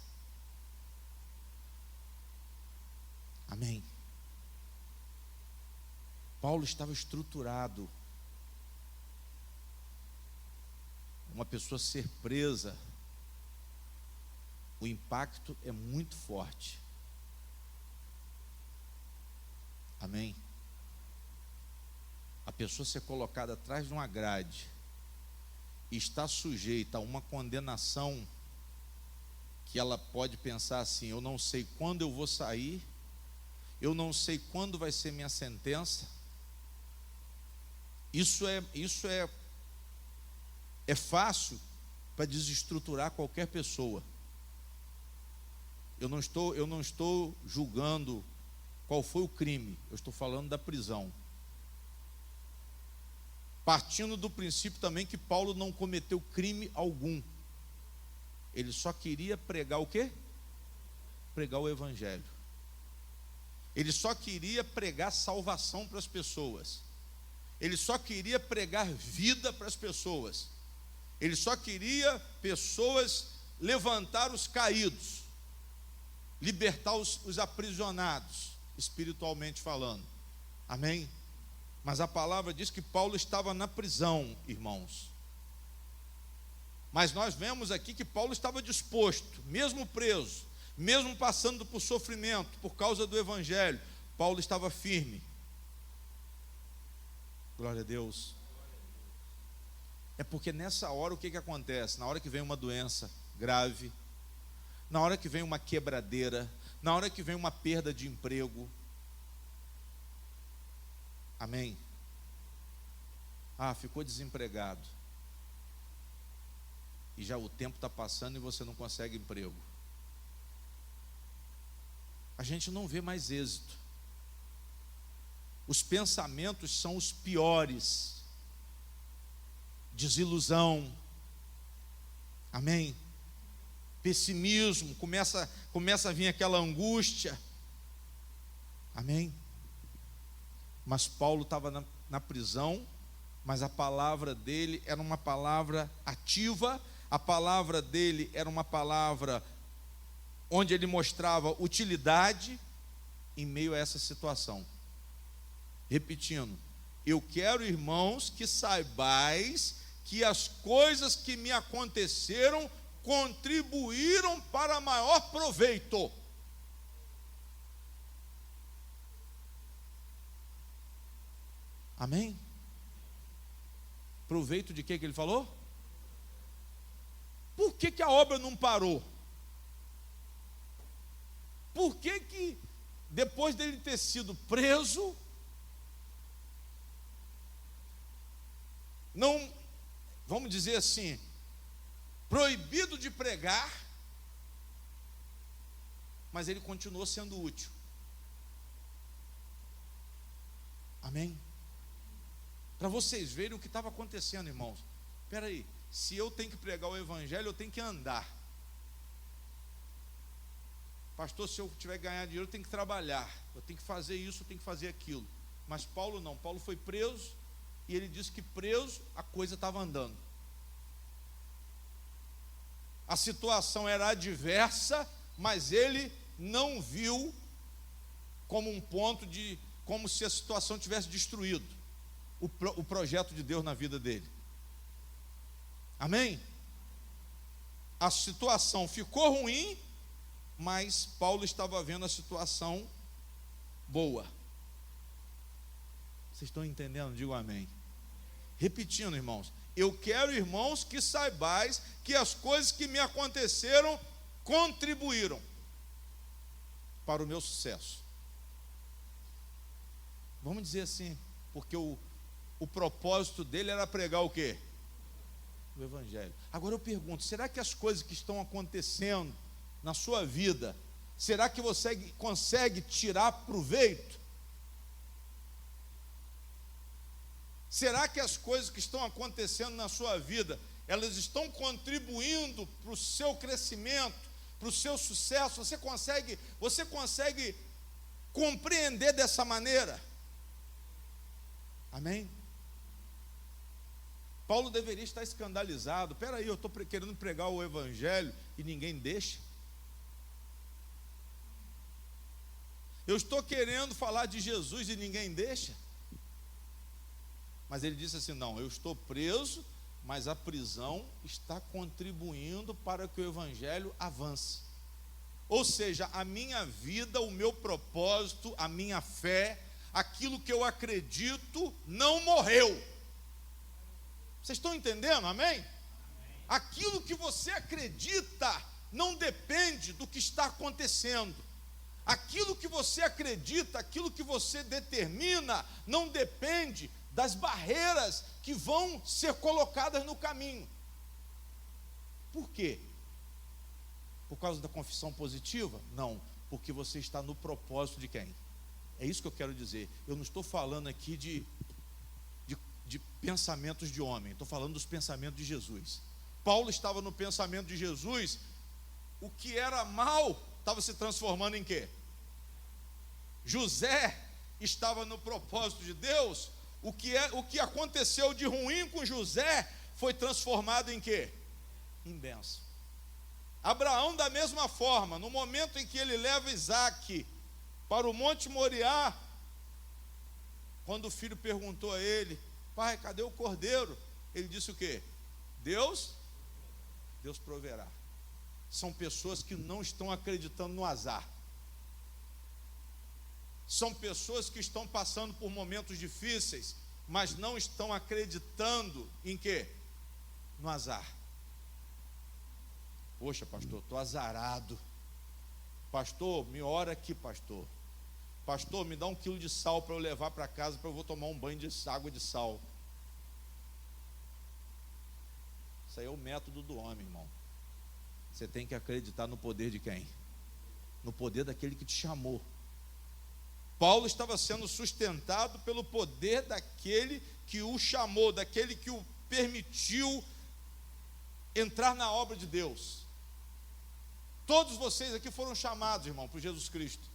Amém. Paulo estava estruturado. Uma pessoa ser presa, o impacto é muito forte. Amém. A pessoa ser colocada atrás de uma grade e está sujeita a uma condenação que ela pode pensar assim: eu não sei quando eu vou sair, eu não sei quando vai ser minha sentença. Isso é fácil para desestruturar qualquer pessoa. Eu não estou julgando qual foi o crime, eu estou falando da prisão. Partindo do princípio também que Paulo não cometeu crime algum. Ele só queria pregar o quê? Pregar o Evangelho. Ele só queria pregar salvação para as pessoas. Ele só queria pregar vida para as pessoas. Ele só queria pessoas levantar os caídos, libertar os aprisionados, espiritualmente falando. Amém? Mas a palavra diz que Paulo estava na prisão, irmãos. Mas nós vemos aqui que Paulo estava disposto, mesmo preso, mesmo passando por sofrimento, por causa do Evangelho, Paulo estava firme. Glória a Deus. É porque nessa hora o que acontece? Na hora que vem uma doença grave, na hora que vem uma quebradeira, na hora que vem uma perda de emprego, amém? Ficou desempregado. E já o tempo está passando e você não consegue emprego. A gente não vê mais êxito. Os pensamentos são os piores. Desilusão. Amém? Pessimismo, começa a vir aquela angústia. Amém? Mas Paulo estava na prisão, mas a palavra dele era uma palavra ativa, a palavra dele era uma palavra onde ele mostrava utilidade em meio a essa situação. Repetindo, eu quero, irmãos, que saibais que as coisas que me aconteceram contribuíram para maior proveito. Amém? Proveito de que ele falou? Por que a obra não parou? Por que depois dele ter sido preso, não, vamos dizer assim, proibido de pregar, mas ele continuou sendo útil? Amém? Para vocês verem o que estava acontecendo, irmãos. Espera aí, se eu tenho que pregar o Evangelho, eu tenho que andar. Pastor, se eu tiver que ganhar dinheiro, eu tenho que trabalhar. Eu tenho que fazer isso, eu tenho que fazer aquilo. Mas Paulo não, Paulo foi preso, e ele disse que preso, a coisa estava andando. A situação era adversa, mas ele não viu como um ponto de, como se a situação tivesse destruído o projeto de Deus na vida dele. Amém? A situação ficou ruim, mas Paulo estava vendo a situação boa. Vocês estão entendendo? Digo amém. Repetindo, irmãos, eu quero, irmãos, que saibais que as coisas que me aconteceram contribuíram para o meu sucesso. Vamos dizer assim, porque o propósito dele era pregar o quê? O Evangelho. Agora eu pergunto, será que as coisas que estão acontecendo na sua vida, será que você consegue tirar proveito? Será que as coisas que estão acontecendo na sua vida, elas estão contribuindo para o seu crescimento, para o seu sucesso? Você consegue compreender dessa maneira? Amém? Paulo deveria estar escandalizado. Espera aí, eu estou querendo pregar o Evangelho e ninguém deixa. Eu estou querendo falar de Jesus e ninguém deixa. Mas ele disse assim, não, eu estou preso, mas a prisão está contribuindo para que o Evangelho avance. Ou seja, a minha vida, o meu propósito, a minha fé, aquilo que eu acredito, não morreu. Vocês estão entendendo, amém? Aquilo que você acredita não depende do que está acontecendo. Aquilo que você acredita, aquilo que você determina, não depende das barreiras que vão ser colocadas no caminho. Por quê? Por causa da confissão positiva? Não, porque você está no propósito de quem? É isso que eu quero dizer. Eu não estou falando aqui de pensamentos de homem, estou falando dos pensamentos de Jesus. Paulo estava no pensamento de Jesus. O que era mal estava se transformando em quê? José estava no propósito de Deus. O que aconteceu de ruim com José foi transformado em quê? Em bênção. Abraão, da mesma forma, no momento em que ele leva Isaque para o Monte Moriá, quando o filho perguntou a ele, pai, cadê o cordeiro? Ele disse o quê? Deus proverá. São pessoas que não estão acreditando no azar. São pessoas que estão passando por momentos difíceis, mas não estão acreditando em quê? No azar. Poxa, pastor, estou azarado. Pastor, me ora aqui, pastor. Pastor, me dá 1 quilo de sal para eu levar para casa, para eu vou tomar um banho de água de sal. Isso aí é o método do homem, irmão. Você tem que acreditar no poder de quem? No poder daquele que te chamou. Paulo estava sendo sustentado pelo poder daquele que o chamou, daquele que o permitiu entrar na obra de Deus. Todos vocês aqui foram chamados, irmão, por Jesus Cristo.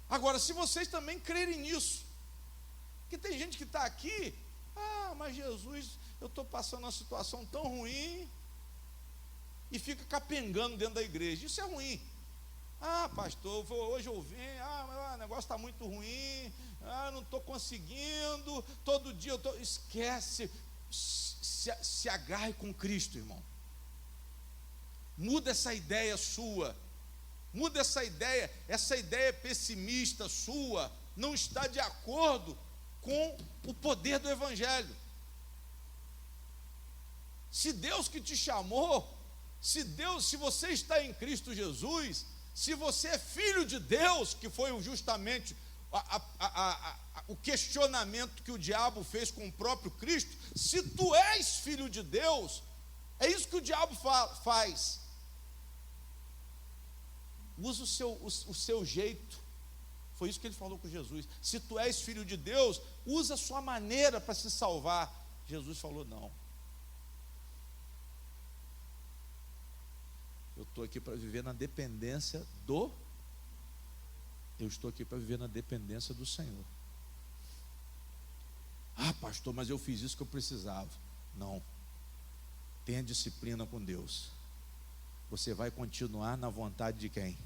Agora, se vocês também crerem nisso, que tem gente que está aqui, mas Jesus, eu estou passando uma situação tão ruim, e fica capengando dentro da igreja. Isso é ruim. Pastor, hoje eu venho, o negócio está muito ruim, não estou conseguindo, todo dia eu estou. Esquece, se agarre com Cristo, irmão. Muda essa ideia sua, muda essa ideia pessimista sua, não está de acordo com o poder do Evangelho. Se Deus que te chamou, se você está em Cristo Jesus, se você é filho de Deus, que foi justamente o questionamento que o diabo fez com o próprio Cristo, se tu és filho de Deus, é isso que o diabo faz. Usa o seu jeito. Foi isso que ele falou com Jesus. Se tu és filho de Deus, usa a sua maneira para se salvar. Jesus falou, não. Eu estou aqui para viver na dependência Eu estou aqui para viver na dependência do Senhor. Pastor, mas eu fiz isso que eu precisava. Não. tenha disciplina com Deus. Você vai continuar na vontade de quem?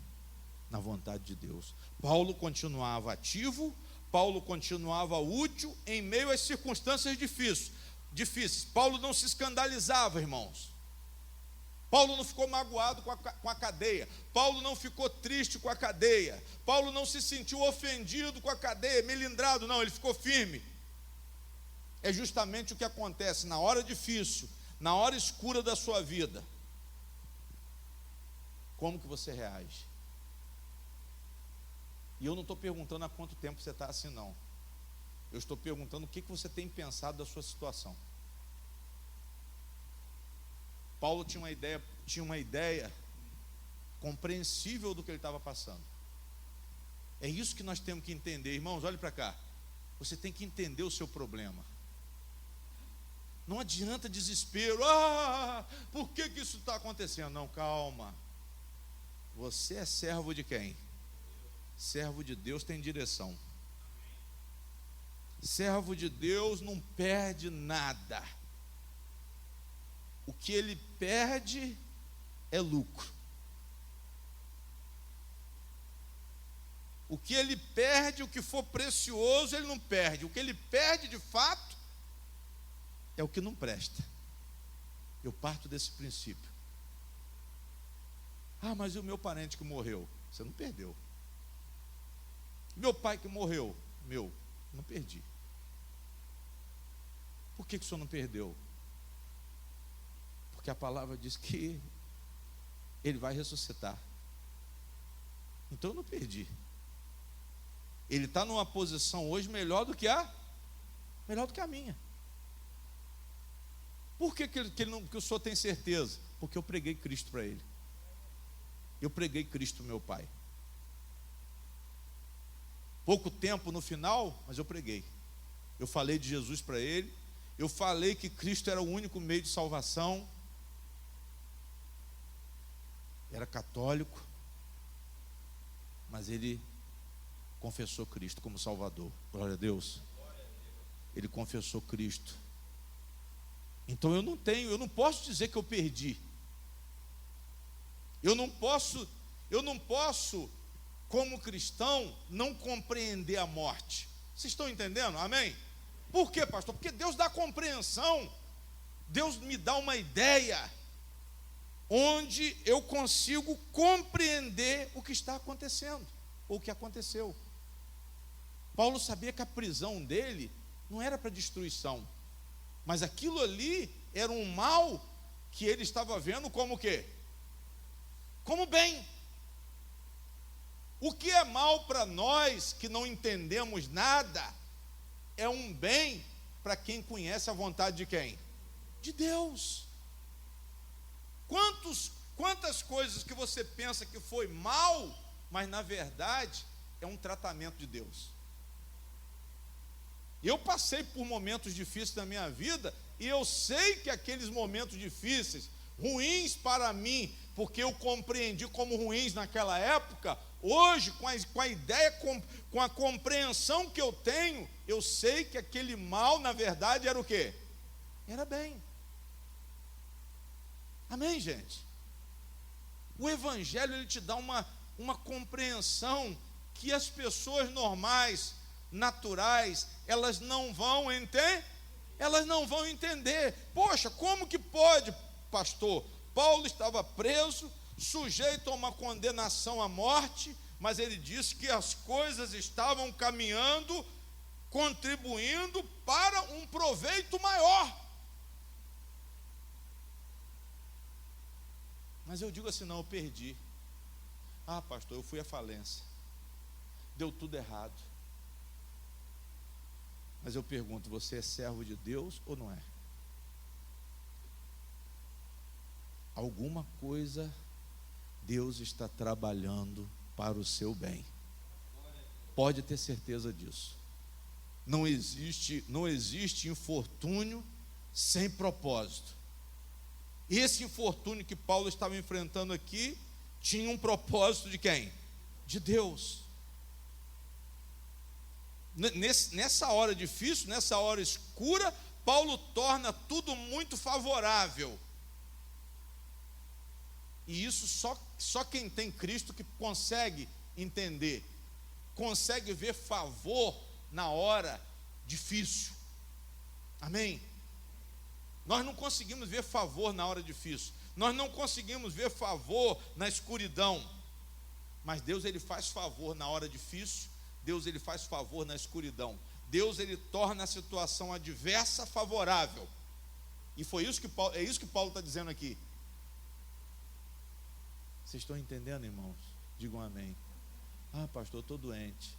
Na vontade de Deus. Paulo continuava ativo, Paulo continuava útil em meio às circunstâncias difíceis. Paulo não se escandalizava, irmãos. Paulo não ficou magoado com a cadeia. Paulo não ficou triste com a cadeia. Paulo não se sentiu ofendido com a cadeia, melindrado, não, ele ficou firme. É justamente o que acontece na hora difícil, na hora escura da sua vida. Como que você reage? E eu não estou perguntando há quanto tempo você está assim, não. Eu estou perguntando o que você tem pensado da sua situação. Paulo tinha uma ideia compreensível do que ele estava passando. É isso que nós temos que entender, irmãos, olhe para cá. Você tem que entender o seu problema. Não adianta desespero. Por que isso está acontecendo? Não, calma. Você é servo de quem? Servo de Deus tem direção. Servo de Deus não perde nada. O que ele perde é lucro. O que ele perde, o que for precioso, ele não perde. O que ele perde de fato é o que não presta. Eu parto desse princípio. Mas e o meu parente que morreu? Você não perdeu. Meu pai que morreu? Não perdi. Por que o senhor não perdeu? Porque a palavra diz que ele vai ressuscitar. Então eu não perdi. Ele está numa posição hoje melhor do que a minha. Por que o senhor tem certeza? Porque eu preguei Cristo para ele. Eu preguei Cristo meu pai. Pouco tempo no final, mas eu preguei. Eu falei de Jesus para ele. Eu falei que Cristo era o único meio de salvação. Era católico, mas ele confessou Cristo como Salvador. Glória a Deus. Ele confessou Cristo. Então eu não posso dizer que eu perdi. Eu não posso, como cristão, não compreender a morte. Vocês estão entendendo? Amém? Por quê, pastor? Porque Deus dá compreensão. Deus me dá uma ideia onde eu consigo compreender o que está acontecendo, ou o que aconteceu. Paulo sabia que a prisão dele não era para destruição, mas aquilo ali era um mal que ele estava vendo como o quê? Como bem. O que é mal para nós que não entendemos nada, é um bem para quem conhece a vontade de quem? De Deus. Quantas coisas que você pensa que foi mal, mas na verdade é um tratamento de Deus. Eu passei por momentos difíceis na minha vida, e eu sei que aqueles momentos difíceis, ruins para mim, porque eu compreendi como ruins naquela época, hoje, com a ideia, com a compreensão que eu tenho, eu sei que aquele mal, na verdade, era o quê? Era bem. Amém, gente? O Evangelho, ele te dá uma compreensão que as pessoas normais, naturais, elas não vão entender. Poxa, como que pode, pastor? Paulo estava preso, sujeito a uma condenação à morte, mas ele disse que as coisas estavam caminhando, contribuindo para um proveito maior. Mas eu digo assim, não, eu perdi. Pastor, eu fui à falência. Deu tudo errado. Mas eu pergunto, você é servo de Deus ou não é? Alguma coisa Deus está trabalhando para o seu bem. Pode ter certeza disso. Não existe infortúnio sem propósito. Esse infortúnio que Paulo estava enfrentando aqui tinha um propósito de quem? De Deus. Nessa hora difícil, nessa hora escura, Paulo torna tudo muito favorável. E isso só quem tem Cristo que consegue entender, consegue ver favor na hora difícil. Amém? Nós não conseguimos ver favor na hora difícil. Nós não conseguimos ver favor na escuridão. Mas Deus, Ele faz favor na hora difícil. Deus, Ele faz favor na escuridão. Deus, Ele torna a situação adversa favorável. E é isso que Paulo está dizendo aqui. Vocês estão entendendo, irmãos? Digam amém. Ah, pastor, eu estou doente.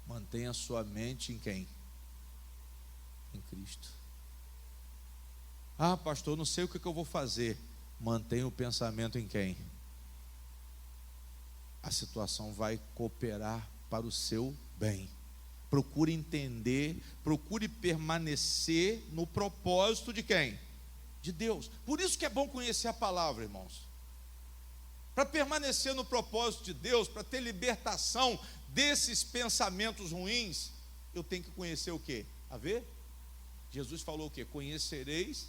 Mantenha a sua mente em quem? Em Cristo. Ah, pastor, não sei o que eu vou fazer. Mantenha o pensamento em quem? A situação vai cooperar para o seu bem. Procure entender, procure permanecer no propósito de quem? De Deus. Por isso que é bom conhecer a palavra, irmãos. Para permanecer no propósito de Deus, para ter libertação desses pensamentos ruins, eu tenho que conhecer o quê? A ver? Jesus falou o quê? Conhecereis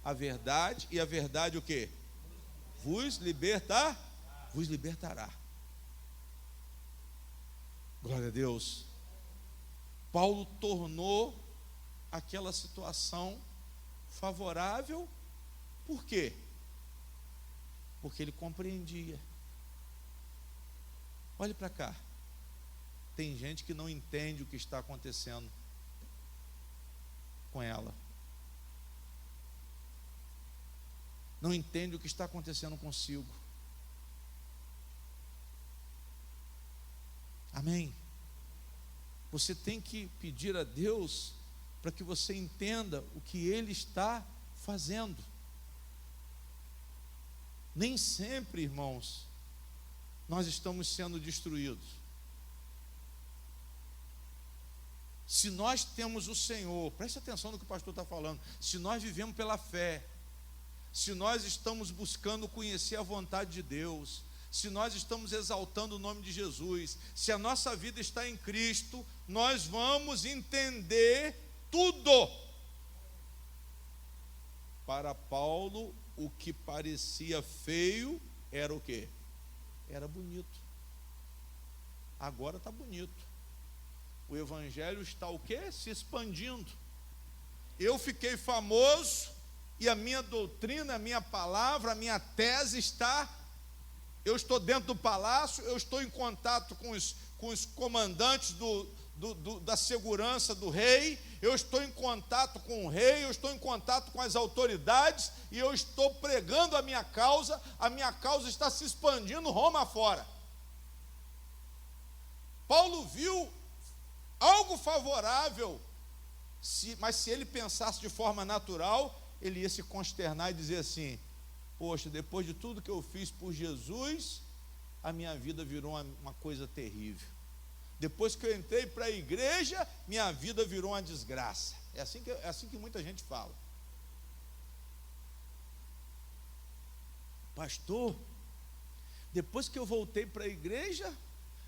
a verdade, e a verdade o quê? Vos libertará. Glória a Deus. Paulo tornou aquela situação favorável. Por quê? Porque ele compreendia. Olhe para cá. Tem gente que não entende o que está acontecendo com ela. Não entende o que está acontecendo consigo. Amém? Você tem que pedir a Deus para que você entenda o que Ele está fazendo. Nem sempre, irmãos, nós estamos sendo destruídos. Se nós temos o Senhor, preste atenção no que o pastor está falando, se nós vivemos pela fé, se nós estamos buscando conhecer a vontade de Deus, se nós estamos exaltando o nome de Jesus, se a nossa vida está em Cristo, nós vamos entender tudo. Para Paulo, o que parecia feio era o quê? Era bonito. Agora está bonito. O evangelho está o quê? Se expandindo. Eu fiquei famoso e a minha doutrina, a minha palavra, a minha tese está... Eu estou dentro do palácio, eu estou em contato com os comandantes da segurança do rei, eu estou em contato com o rei, eu estou em contato com as autoridades, e eu estou pregando a minha causa está se expandindo Roma afora. Paulo viu algo favorável, mas se ele pensasse de forma natural, ele ia se consternar e dizer assim: poxa, depois de tudo que eu fiz por Jesus, a minha vida virou uma coisa terrível. Depois que eu entrei para a igreja, minha vida virou uma desgraça. É assim que muita gente fala. Pastor, depois que eu voltei para a igreja,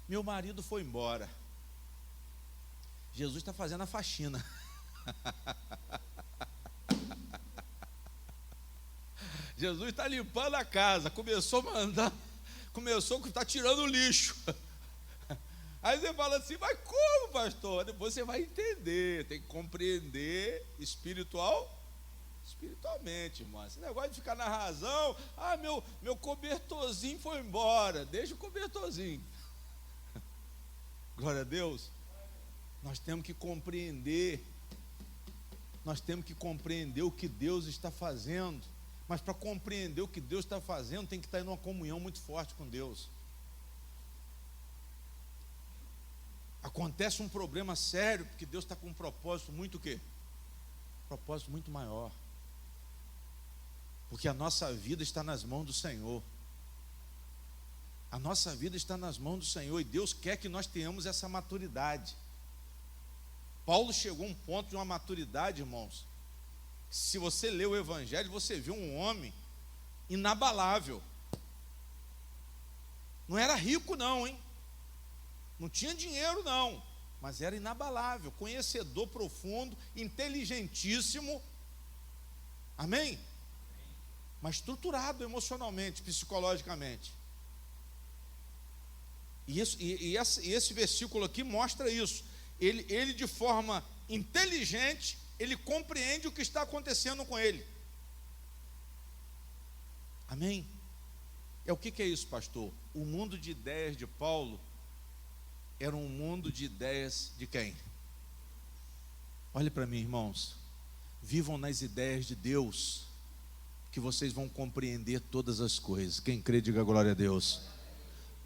meu marido foi embora. Jesus está fazendo a faxina. Jesus está limpando a casa, começou a estar tirando o lixo. Aí você fala assim: mas como, pastor? Depois você vai entender, tem que compreender espiritualmente, irmão. Esse negócio de ficar na razão: ah, meu cobertorzinho foi embora, deixa o cobertorzinho. Glória a Deus. Nós temos que compreender o que Deus está fazendo. Mas para compreender o que Deus está fazendo, tem que estar em uma comunhão muito forte com Deus. Acontece um problema sério, porque Deus está com um propósito muito o quê? Um propósito muito maior. Porque a nossa vida está nas mãos do Senhor. A nossa vida está nas mãos do Senhor, e Deus quer que nós tenhamos essa maturidade. Paulo chegou a um ponto de uma maturidade, irmãos. Se você lê o Evangelho, você vê um homem inabalável. Não era rico não, hein? Não tinha dinheiro não. mas era inabalável, conhecedor profundo, inteligentíssimo, amém? Mas estruturado emocionalmente, psicologicamente. E esse versículo aqui mostra isso. Ele de forma inteligente, ele compreende o que está acontecendo com ele. Amém? O que é isso, pastor? O mundo de ideias de Paulo era um mundo de ideias de quem? Olhe para mim, irmãos. Vivam nas ideias de Deus, que vocês vão compreender todas as coisas. Quem crê, diga glória a Deus.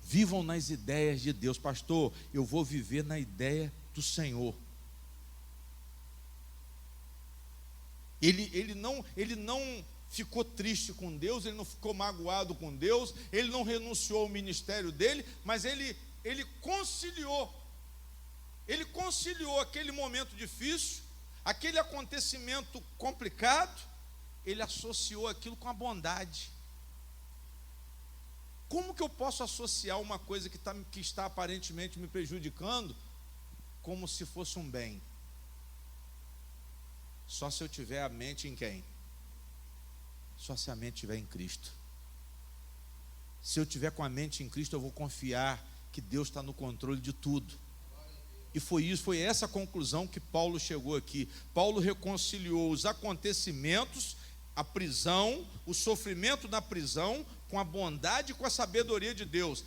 Vivam nas ideias de Deus. Pastor, eu vou viver na ideia do Senhor. Ele não ficou triste com Deus, ele não ficou magoado com Deus, ele não renunciou ao ministério dele, mas ele conciliou aquele momento difícil, aquele acontecimento complicado, ele associou aquilo com a bondade. Como que eu posso associar uma coisa que está aparentemente me prejudicando como se fosse um bem? Só se eu tiver a mente em quem? Só se a mente estiver em Cristo. Se eu tiver com a mente em Cristo, eu vou confiar que Deus está no controle de tudo. E foi essa a conclusão que Paulo chegou aqui. Paulo reconciliou os acontecimentos, a prisão, o sofrimento na prisão, com a bondade e com a sabedoria de Deus.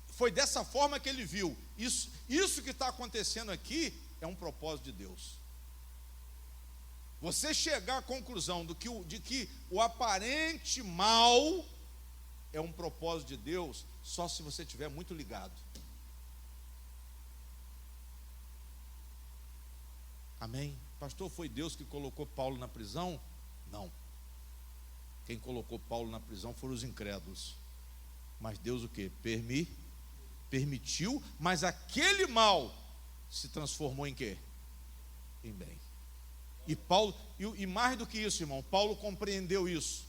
Foi dessa forma que ele viu. Isso que está acontecendo aqui é um propósito de Deus. Você chegar à conclusão de que o aparente mal é um propósito de Deus, só se você estiver muito ligado. Amém? Pastor, foi Deus que colocou Paulo na prisão? Não. Quem colocou Paulo na prisão foram os incrédulos. Mas Deus o quê? Permitiu, mas aquele mal se transformou em quê? Em bem. E Paulo, e mais do que isso, irmão, Paulo compreendeu isso.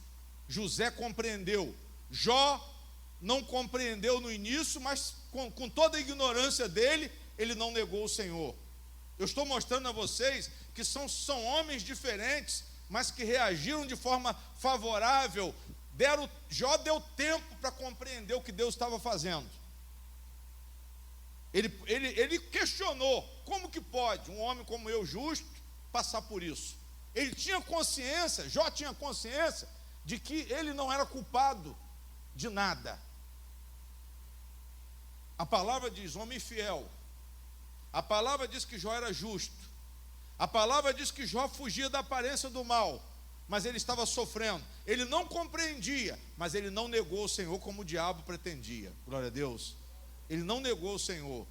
José compreendeu. Jó não compreendeu no início, mas com toda a ignorância dele, ele não negou o Senhor. Eu estou mostrando a vocês que são homens diferentes, mas que reagiram de forma favorável. Jó deu tempo para compreender o que Deus estava fazendo. Ele questionou: como que pode um homem como eu, justo, passar por isso? Ele tinha consciência, Jó tinha consciência de que ele não era culpado de nada. A palavra diz homem fiel. A palavra diz que Jó era justo. A palavra diz que Jó fugia da aparência do mal, mas ele estava sofrendo. Ele não compreendia, mas ele não negou o Senhor como o diabo pretendia. Glória a Deus. Ele não negou o Senhor.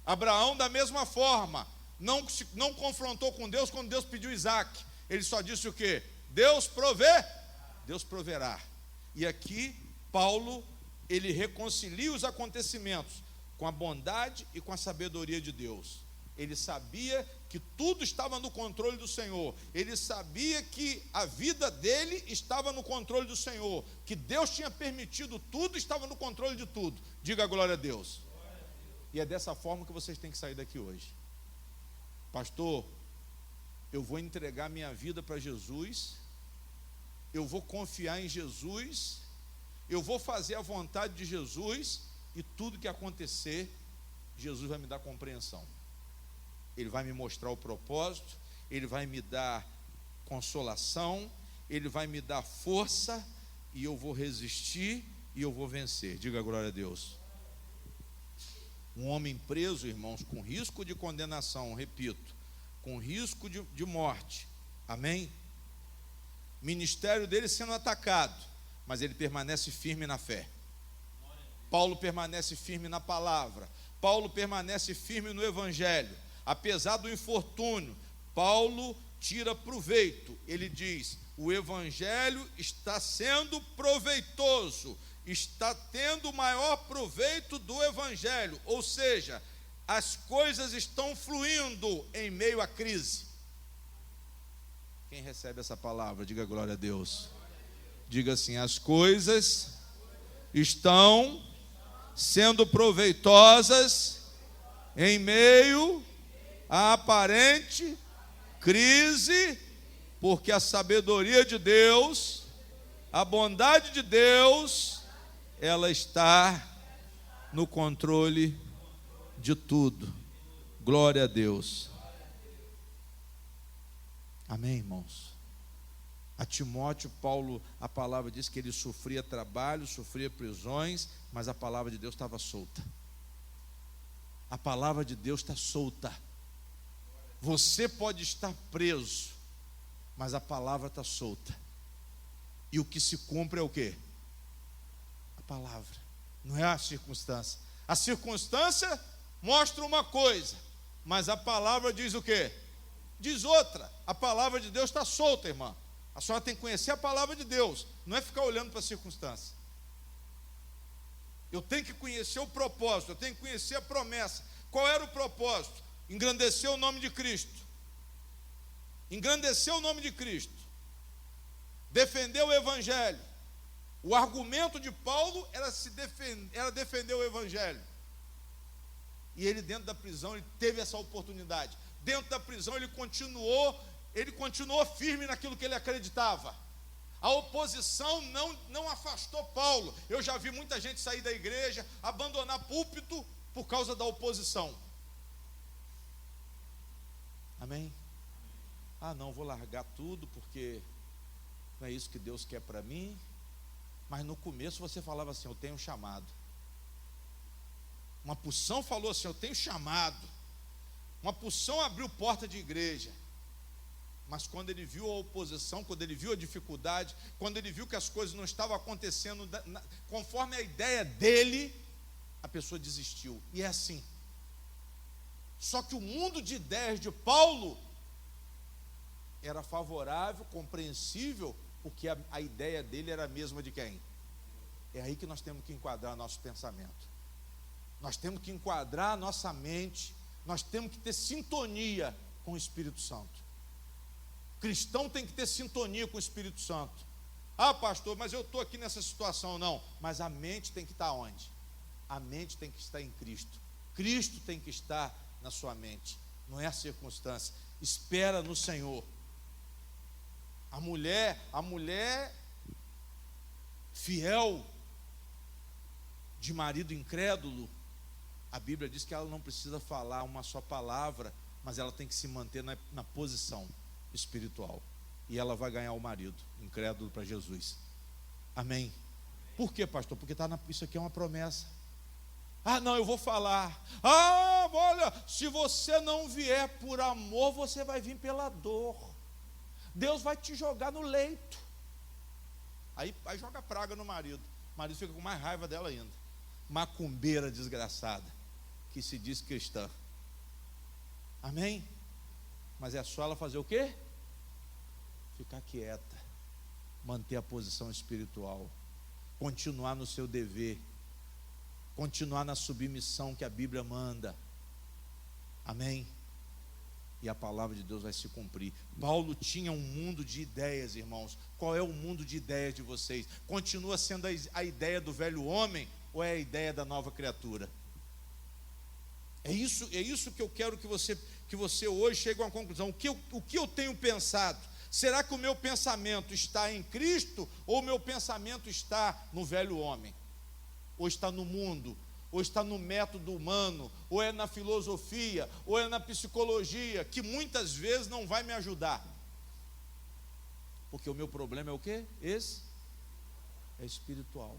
Abraão, da mesma forma, não confrontou com Deus quando Deus pediu Isaac. Ele só disse o quê? Deus provê, Deus proverá. E aqui Paulo, ele reconcilia os acontecimentos com a bondade e com a sabedoria de Deus. Ele sabia que tudo estava no controle do Senhor. Ele sabia que a vida dele estava no controle do Senhor, que Deus tinha permitido tudo, estava no controle de tudo. Diga glória a Deus. E é dessa forma que vocês têm que sair daqui hoje. Pastor, eu vou entregar minha vida para Jesus, eu vou confiar em Jesus, eu vou fazer a vontade de Jesus, e tudo que acontecer, Jesus vai me dar compreensão. Ele vai me mostrar o propósito, Ele vai me dar consolação, Ele vai me dar força, e eu vou resistir, e eu vou vencer. Diga glória a Deus. Um homem preso, irmãos, com risco de condenação, repito, com risco de morte, amém? Ministério dele sendo atacado, mas ele permanece firme na fé. Paulo permanece firme na palavra, Paulo permanece firme no evangelho. Apesar do infortúnio, Paulo tira proveito. Ele diz: o evangelho está sendo proveitoso, está tendo o maior proveito do evangelho, ou seja, as coisas estão fluindo em meio à crise. Quem recebe essa palavra, diga glória a Deus. Diga assim: as coisas estão sendo proveitosas em meio à aparente crise, porque a sabedoria de Deus, a bondade de Deus, ela está no controle de tudo. Glória a Deus. Amém, irmãos? A Timóteo, Paulo, a palavra diz que ele sofria trabalho, sofria prisões, mas a palavra de Deus estava solta. A palavra de Deus está solta. Você pode estar preso, mas a palavra está solta. E o que se cumpre é o quê? A palavra, não é a circunstância. A circunstância mostra uma coisa, mas a palavra diz o quê? Diz outra. A palavra de Deus está solta, irmã. A senhora tem que conhecer a palavra de Deus, não é ficar olhando para a circunstância. Eu tenho que conhecer o propósito, eu tenho que conhecer a promessa. Qual era o propósito? Engrandecer o nome de Cristo. Engrandecer o nome de Cristo. Defender o Evangelho. O argumento de Paulo era defender o Evangelho. E ele, dentro da prisão, ele teve essa oportunidade. Dentro da prisão ele continuou firme naquilo que ele acreditava. A oposição não afastou Paulo. Eu já vi muita gente sair da igreja, abandonar púlpito por causa da oposição. Amém? Ah, não, vou largar tudo porque não é isso que Deus quer para mim. Mas no começo você falava assim: eu tenho um chamado. Uma porção falou assim: eu tenho chamado. Uma porção abriu porta de igreja. Mas quando ele viu a oposição, quando ele viu a dificuldade, quando ele viu que as coisas não estavam acontecendo conforme a ideia dele, a pessoa desistiu. E é assim. Só que o mundo de ideias de Paulo era favorável, compreensível, porque a ideia dele era a mesma de quem? É aí que nós temos que enquadrar nosso pensamento. Nós temos que enquadrar a nossa mente, nós temos que ter sintonia com o Espírito Santo. O cristão tem que ter sintonia com o Espírito Santo. Ah, pastor, mas eu estou aqui nessa situação. Não, mas a mente tem que estar onde? A mente tem que estar em Cristo. Cristo tem que estar na sua mente, não é a circunstância. Espera no Senhor. A mulher fiel de marido incrédulo, a Bíblia diz que ela não precisa falar uma só palavra, mas ela tem que se manter na posição espiritual, e ela vai ganhar o marido incrédulo para Jesus. Amém? Por quê, pastor? Porque isso aqui é uma promessa. Ah, não, eu vou falar. Ah, olha, se você não vier por amor, você vai vir pela dor. Deus vai te jogar no leito. Aí joga praga no marido. O marido fica com mais raiva dela ainda. Macumbeira desgraçada, que se diz cristã. Amém? Mas é só ela fazer o quê? Ficar quieta, manter a posição espiritual, continuar no seu dever, continuar na submissão que a Bíblia manda. Amém? E a palavra de Deus vai se cumprir. Paulo tinha um mundo de ideias, irmãos. Qual é o mundo de ideias de vocês? Continua sendo a ideia do velho homem ou é a ideia da nova criatura? É isso que eu quero que você hoje chegue a uma conclusão. O que eu tenho pensado? Será que o meu pensamento está em Cristo ou o meu pensamento está no velho homem? Ou está no mundo? Ou está no método humano? Ou é na filosofia? Ou é na psicologia? Que muitas vezes não vai me ajudar. Porque o meu problema é o quê? Esse é espiritual.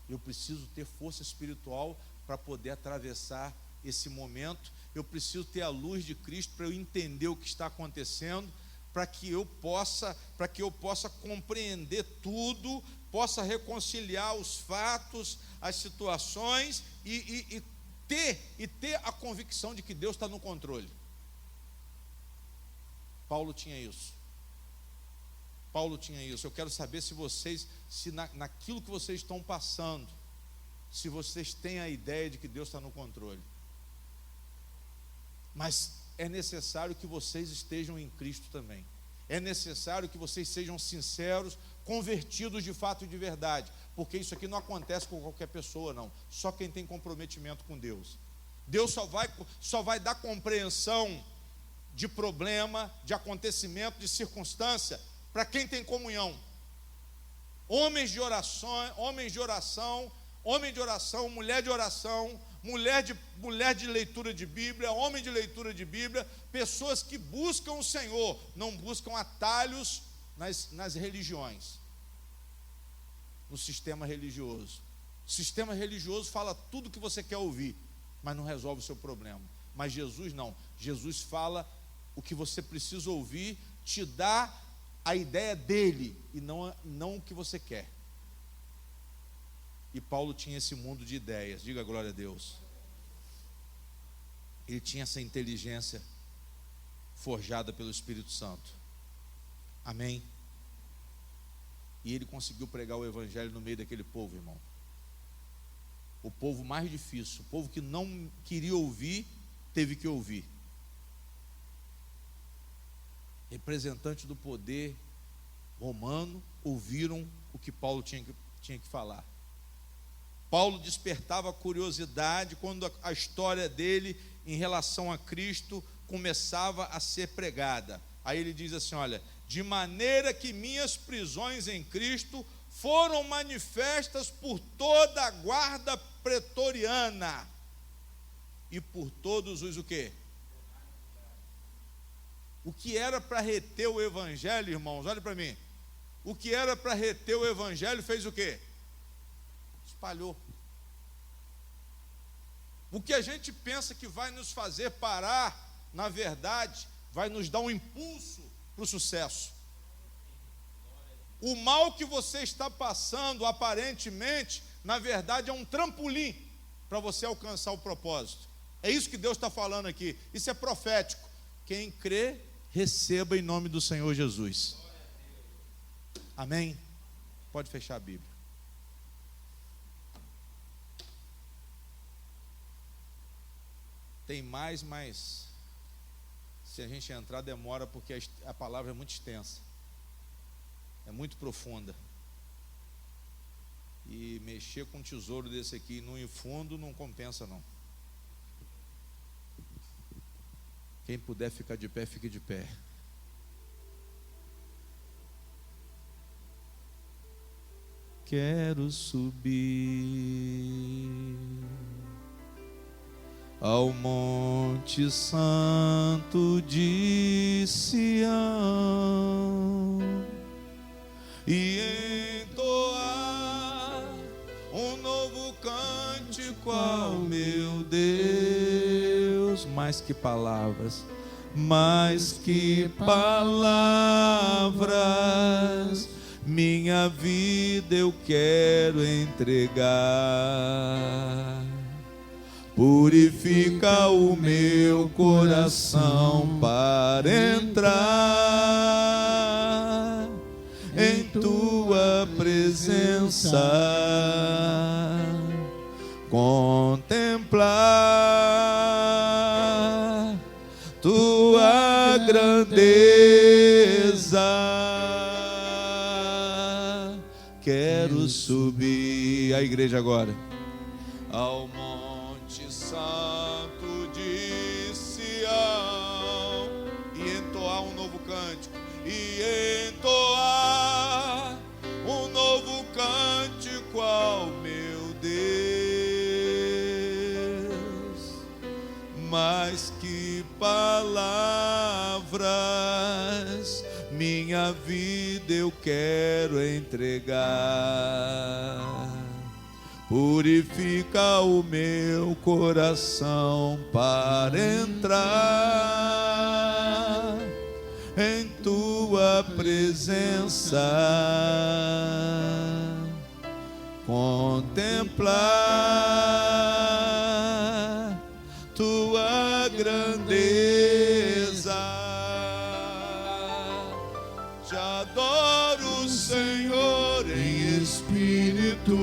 Eu preciso ter força espiritual para poder atravessar esse momento. Eu preciso ter a luz de Cristo para eu entender o que está acontecendo, para que eu possa compreender tudo, possa reconciliar os fatos, as situações e ter a convicção de que Deus está no controle. Paulo tinha isso. Eu quero saber se naquilo que vocês estão passando, se vocês têm a ideia de que Deus está no controle. Mas é necessário que vocês estejam em Cristo também. É necessário que vocês sejam sinceros, convertidos de fato e de verdade, porque isso aqui não acontece com qualquer pessoa, não. Só quem tem comprometimento com Deus. Deus só vai dar compreensão de problema, de acontecimento, de circunstância, para quem tem comunhão. Homens de oração, mulher de oração, mulher de leitura de Bíblia, homem de leitura de Bíblia, pessoas que buscam o Senhor, não buscam atalhos nas religiões, no sistema religioso. O sistema religioso fala tudo que você quer ouvir, mas não resolve o seu problema. Mas Jesus não. Jesus fala o que você precisa ouvir, te dá a ideia dele e não o que você quer. E Paulo tinha esse mundo de ideias. Diga glória a Deus. Ele tinha essa inteligência forjada pelo Espírito Santo. Amém? E ele conseguiu pregar o evangelho no meio daquele povo, irmão. O povo mais difícil, o povo que não queria ouvir, teve que ouvir. Representantes do poder romano ouviram o que Paulo tinha que falar. Paulo despertava a curiosidade quando a história dele em relação a Cristo começava a ser pregada. Aí ele diz assim, olha, de maneira que minhas prisões em Cristo foram manifestas por toda a guarda pretoriana e por todos os o quê? O que era para reter o evangelho, irmãos, olha para mim. O que era para reter o evangelho fez o quê? Espalhou. O que a gente pensa que vai nos fazer parar, na verdade, vai nos dar um impulso para o sucesso. O mal que você está passando, aparentemente, na verdade, é um trampolim para você alcançar o propósito. É isso que Deus está falando aqui. Isso é profético. Quem crê, receba em nome do Senhor Jesus. Amém? Pode fechar a Bíblia. Tem mais, mas se a gente entrar demora porque a palavra é muito extensa. É muito profunda. E mexer com um tesouro desse aqui no fundo não compensa não. Quem puder ficar de pé, fique de pé. Quero subir ao Monte Santo de Sião e entoar um novo cântico ao meu Deus. Mais que palavras, minha vida eu quero entregar. Purifica o meu coração para entrar em tua presença, contemplar tua grandeza. Quero subir, a igreja agora, ao Monte Santo de Sião e entoar um novo cântico, e entoar um novo cântico ao meu Deus. Mais que palavras, minha vida eu quero entregar. Purifica o meu coração para entrar em tua presença, contemplar tua grandeza. Te adoro, Senhor, em espírito.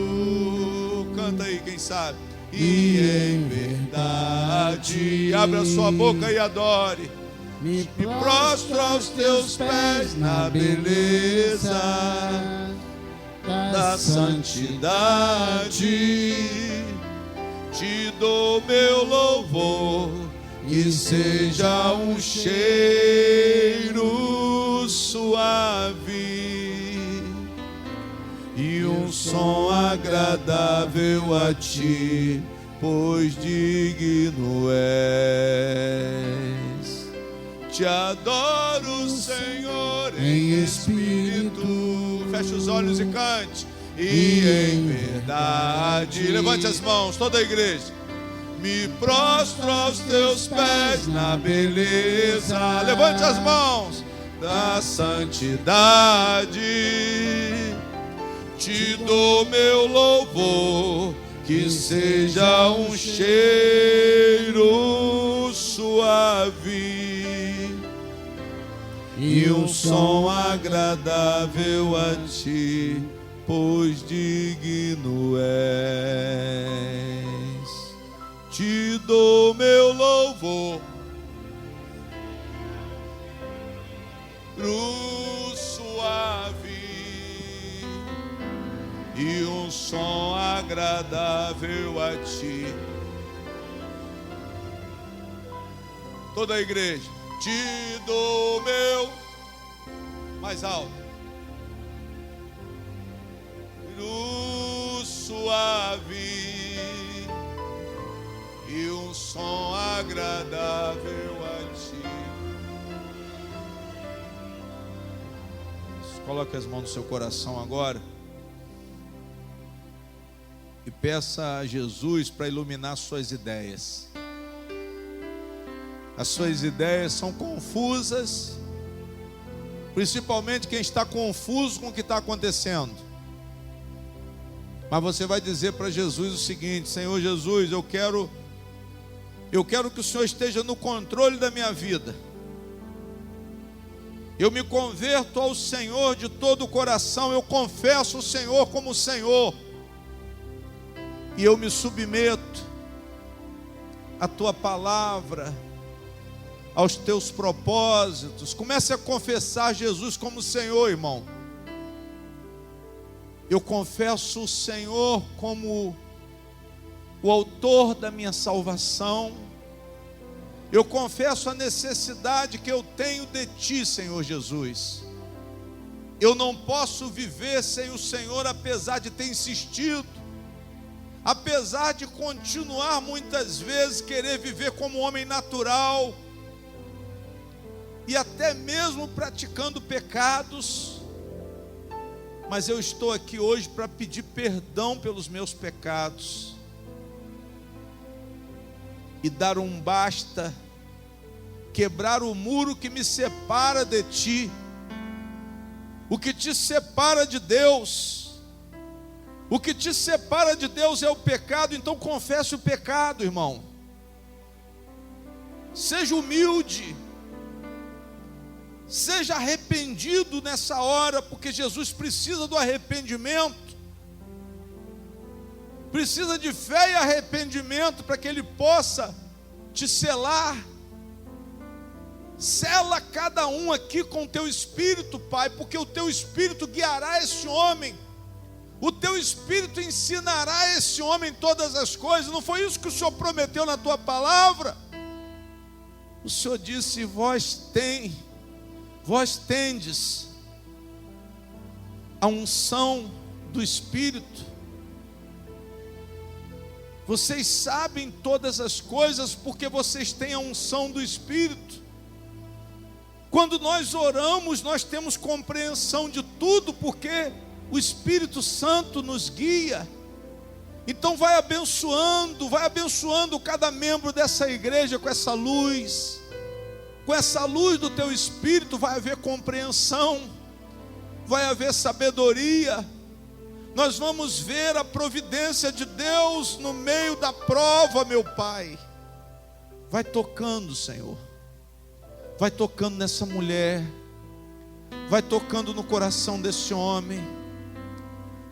Canta aí, quem sabe? E em verdade. Abra a sua boca e adore. Me prostro aos teus pés na beleza da santidade te dou meu louvor, que seja um cheiro suave e um som agradável a ti, pois digno és. Te adoro, Senhor, em espírito. Feche os olhos e cante. E em verdade. Levante as mãos, toda a igreja. Me prostro aos teus pés na beleza. Levante as mãos da santidade. Te dou meu louvor, que seja um cheiro suave e um som agradável a ti, pois digno és. Te dou meu louvor, luz suave e um som agradável a ti. Toda a igreja. Te dou meu, mais alto, luz suave e um som agradável a ti. Coloque as mãos no seu coração agora e peça a Jesus para iluminar suas ideias. As suas ideias são confusas, principalmente quem está confuso com o que está acontecendo. Mas você vai dizer para Jesus o seguinte: Senhor Jesus, eu quero que o Senhor esteja no controle da minha vida. Eu me converto ao Senhor de todo o coração, eu confesso o Senhor como Senhor, e eu me submeto à tua palavra, aos teus propósitos. Comece a confessar Jesus como Senhor, irmão. Eu confesso o Senhor como o autor da minha salvação. Eu confesso a necessidade que eu tenho de ti, Senhor Jesus. Eu não posso viver sem o Senhor, apesar de ter insistido, apesar de continuar muitas vezes querer viver como homem natural, e até mesmo praticando pecados. Mas eu estou aqui hoje para pedir perdão pelos meus pecados e dar um basta, quebrar o muro que me separa de ti, o que te separa de Deus. O que te separa de Deus é o pecado. Então confesse o pecado, irmão. Seja humilde, seja arrependido nessa hora, porque Jesus precisa do arrependimento, precisa de fé e arrependimento para que Ele possa te selar. Sela cada um aqui com o teu Espírito, Pai, porque o teu Espírito guiará esse homem, o teu Espírito ensinará esse homem todas as coisas. Não foi isso que o Senhor prometeu na tua palavra? O Senhor disse: vós tendes a unção do Espírito. Vocês sabem todas as coisas porque vocês têm a unção do Espírito. Quando nós oramos, nós temos compreensão de tudo, porque o Espírito Santo nos guia. Então vai abençoando cada membro dessa igreja com essa luz. Com essa luz do teu Espírito vai haver compreensão, vai haver sabedoria. Nós vamos ver a providência de Deus no meio da prova, meu Pai. Vai tocando, Senhor. Vai tocando nessa mulher. Vai tocando no coração desse homem.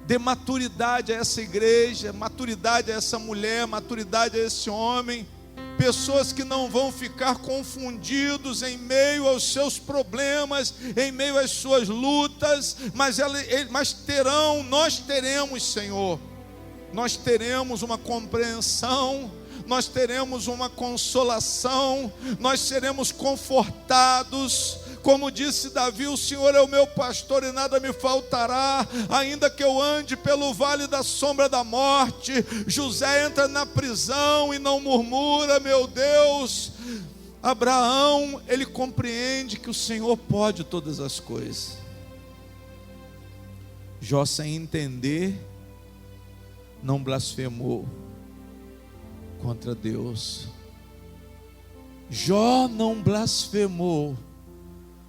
Dê maturidade a essa igreja, maturidade a essa mulher, maturidade a esse homem. Pessoas que não vão ficar confundidos em meio aos seus problemas, em meio às suas lutas, mas nós teremos, Senhor, nós teremos uma compreensão, nós teremos uma consolação, nós seremos confortados. Como disse Davi, o Senhor é o meu pastor e nada me faltará, ainda que eu ande pelo vale da sombra da morte. José entra na prisão e não murmura, meu Deus. Abraão, ele compreende que o Senhor pode todas as coisas. Jó, sem entender, não blasfemou contra Deus. Jó não blasfemou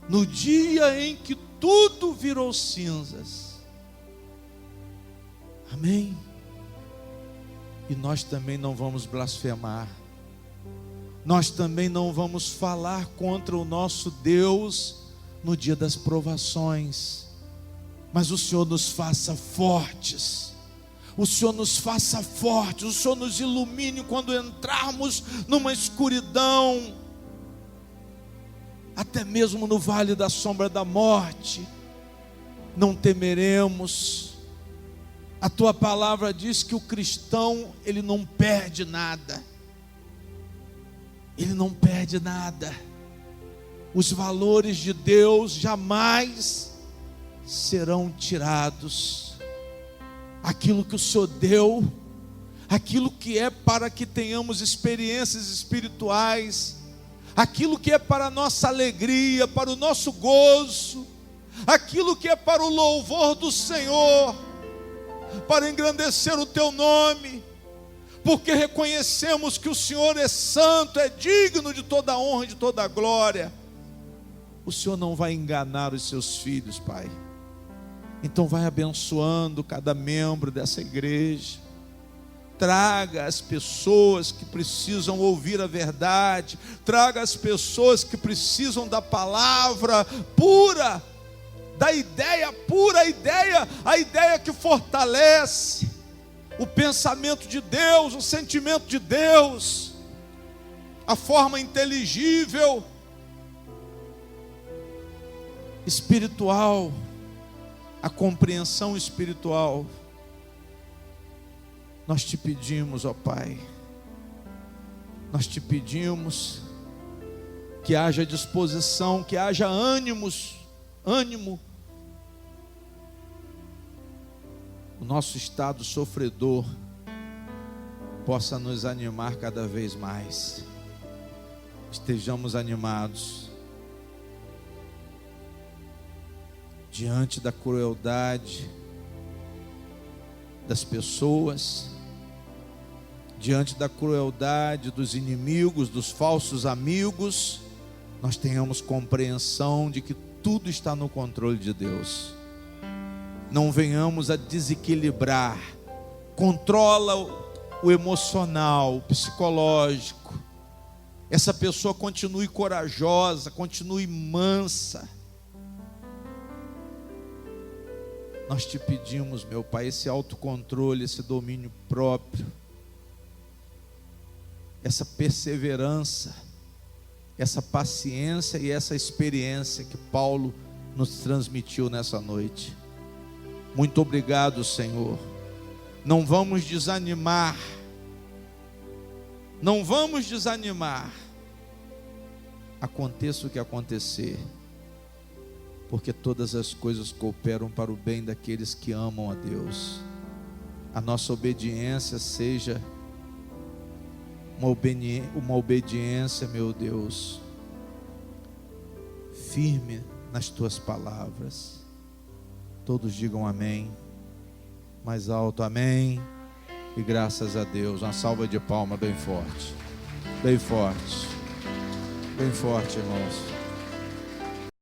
no dia em que tudo virou cinzas. Amém? E nós também não vamos blasfemar. Nós também não vamos falar contra o nosso Deus no dia das provações. Mas o Senhor nos faça fortes. O Senhor nos faça fortes. O Senhor nos ilumine quando entrarmos numa escuridão, até mesmo no vale da sombra da morte. Não temeremos. A tua palavra diz que o cristão, ele não perde nada. Ele não perde nada. Os valores de Deus jamais serão tirados. Aquilo que o Senhor deu, aquilo que é para que tenhamos experiências espirituais, aquilo que é para a nossa alegria, para o nosso gozo, aquilo que é para o louvor do Senhor, para engrandecer o teu nome, porque reconhecemos que o Senhor é santo, é digno de toda a honra e de toda a glória. O Senhor não vai enganar os seus filhos, Pai. Então vai abençoando cada membro dessa igreja. Traga as pessoas que precisam ouvir a verdade. Traga as pessoas que precisam da palavra pura, da ideia pura, a ideia que fortalece o pensamento de Deus, o sentimento de Deus, a forma inteligível, espiritual, a compreensão espiritual. Nós te pedimos, ó Pai, nós te pedimos que haja disposição, que haja ânimo, o nosso estado sofredor possa nos animar cada vez mais. Estejamos animados diante da crueldade das pessoas, diante da crueldade dos inimigos, dos falsos amigos. Nós tenhamos compreensão de que tudo está no controle de Deus. Não venhamos a desequilibrar. Controla o emocional, o psicológico. Essa pessoa continue corajosa, continue mansa. Nós te pedimos, meu Pai, esse autocontrole, esse domínio próprio, essa perseverança, essa paciência e essa experiência que Paulo nos transmitiu nessa noite. Muito obrigado, Senhor. Não vamos desanimar. Não vamos desanimar. Aconteça o que acontecer, porque todas as coisas cooperam para o bem daqueles que amam a Deus. A nossa obediência seja uma obediência, meu Deus, firme nas tuas palavras. Todos digam amém. Mais alto, amém. E graças a Deus. Uma salva de palmas bem forte. Bem forte. Bem forte, irmãos.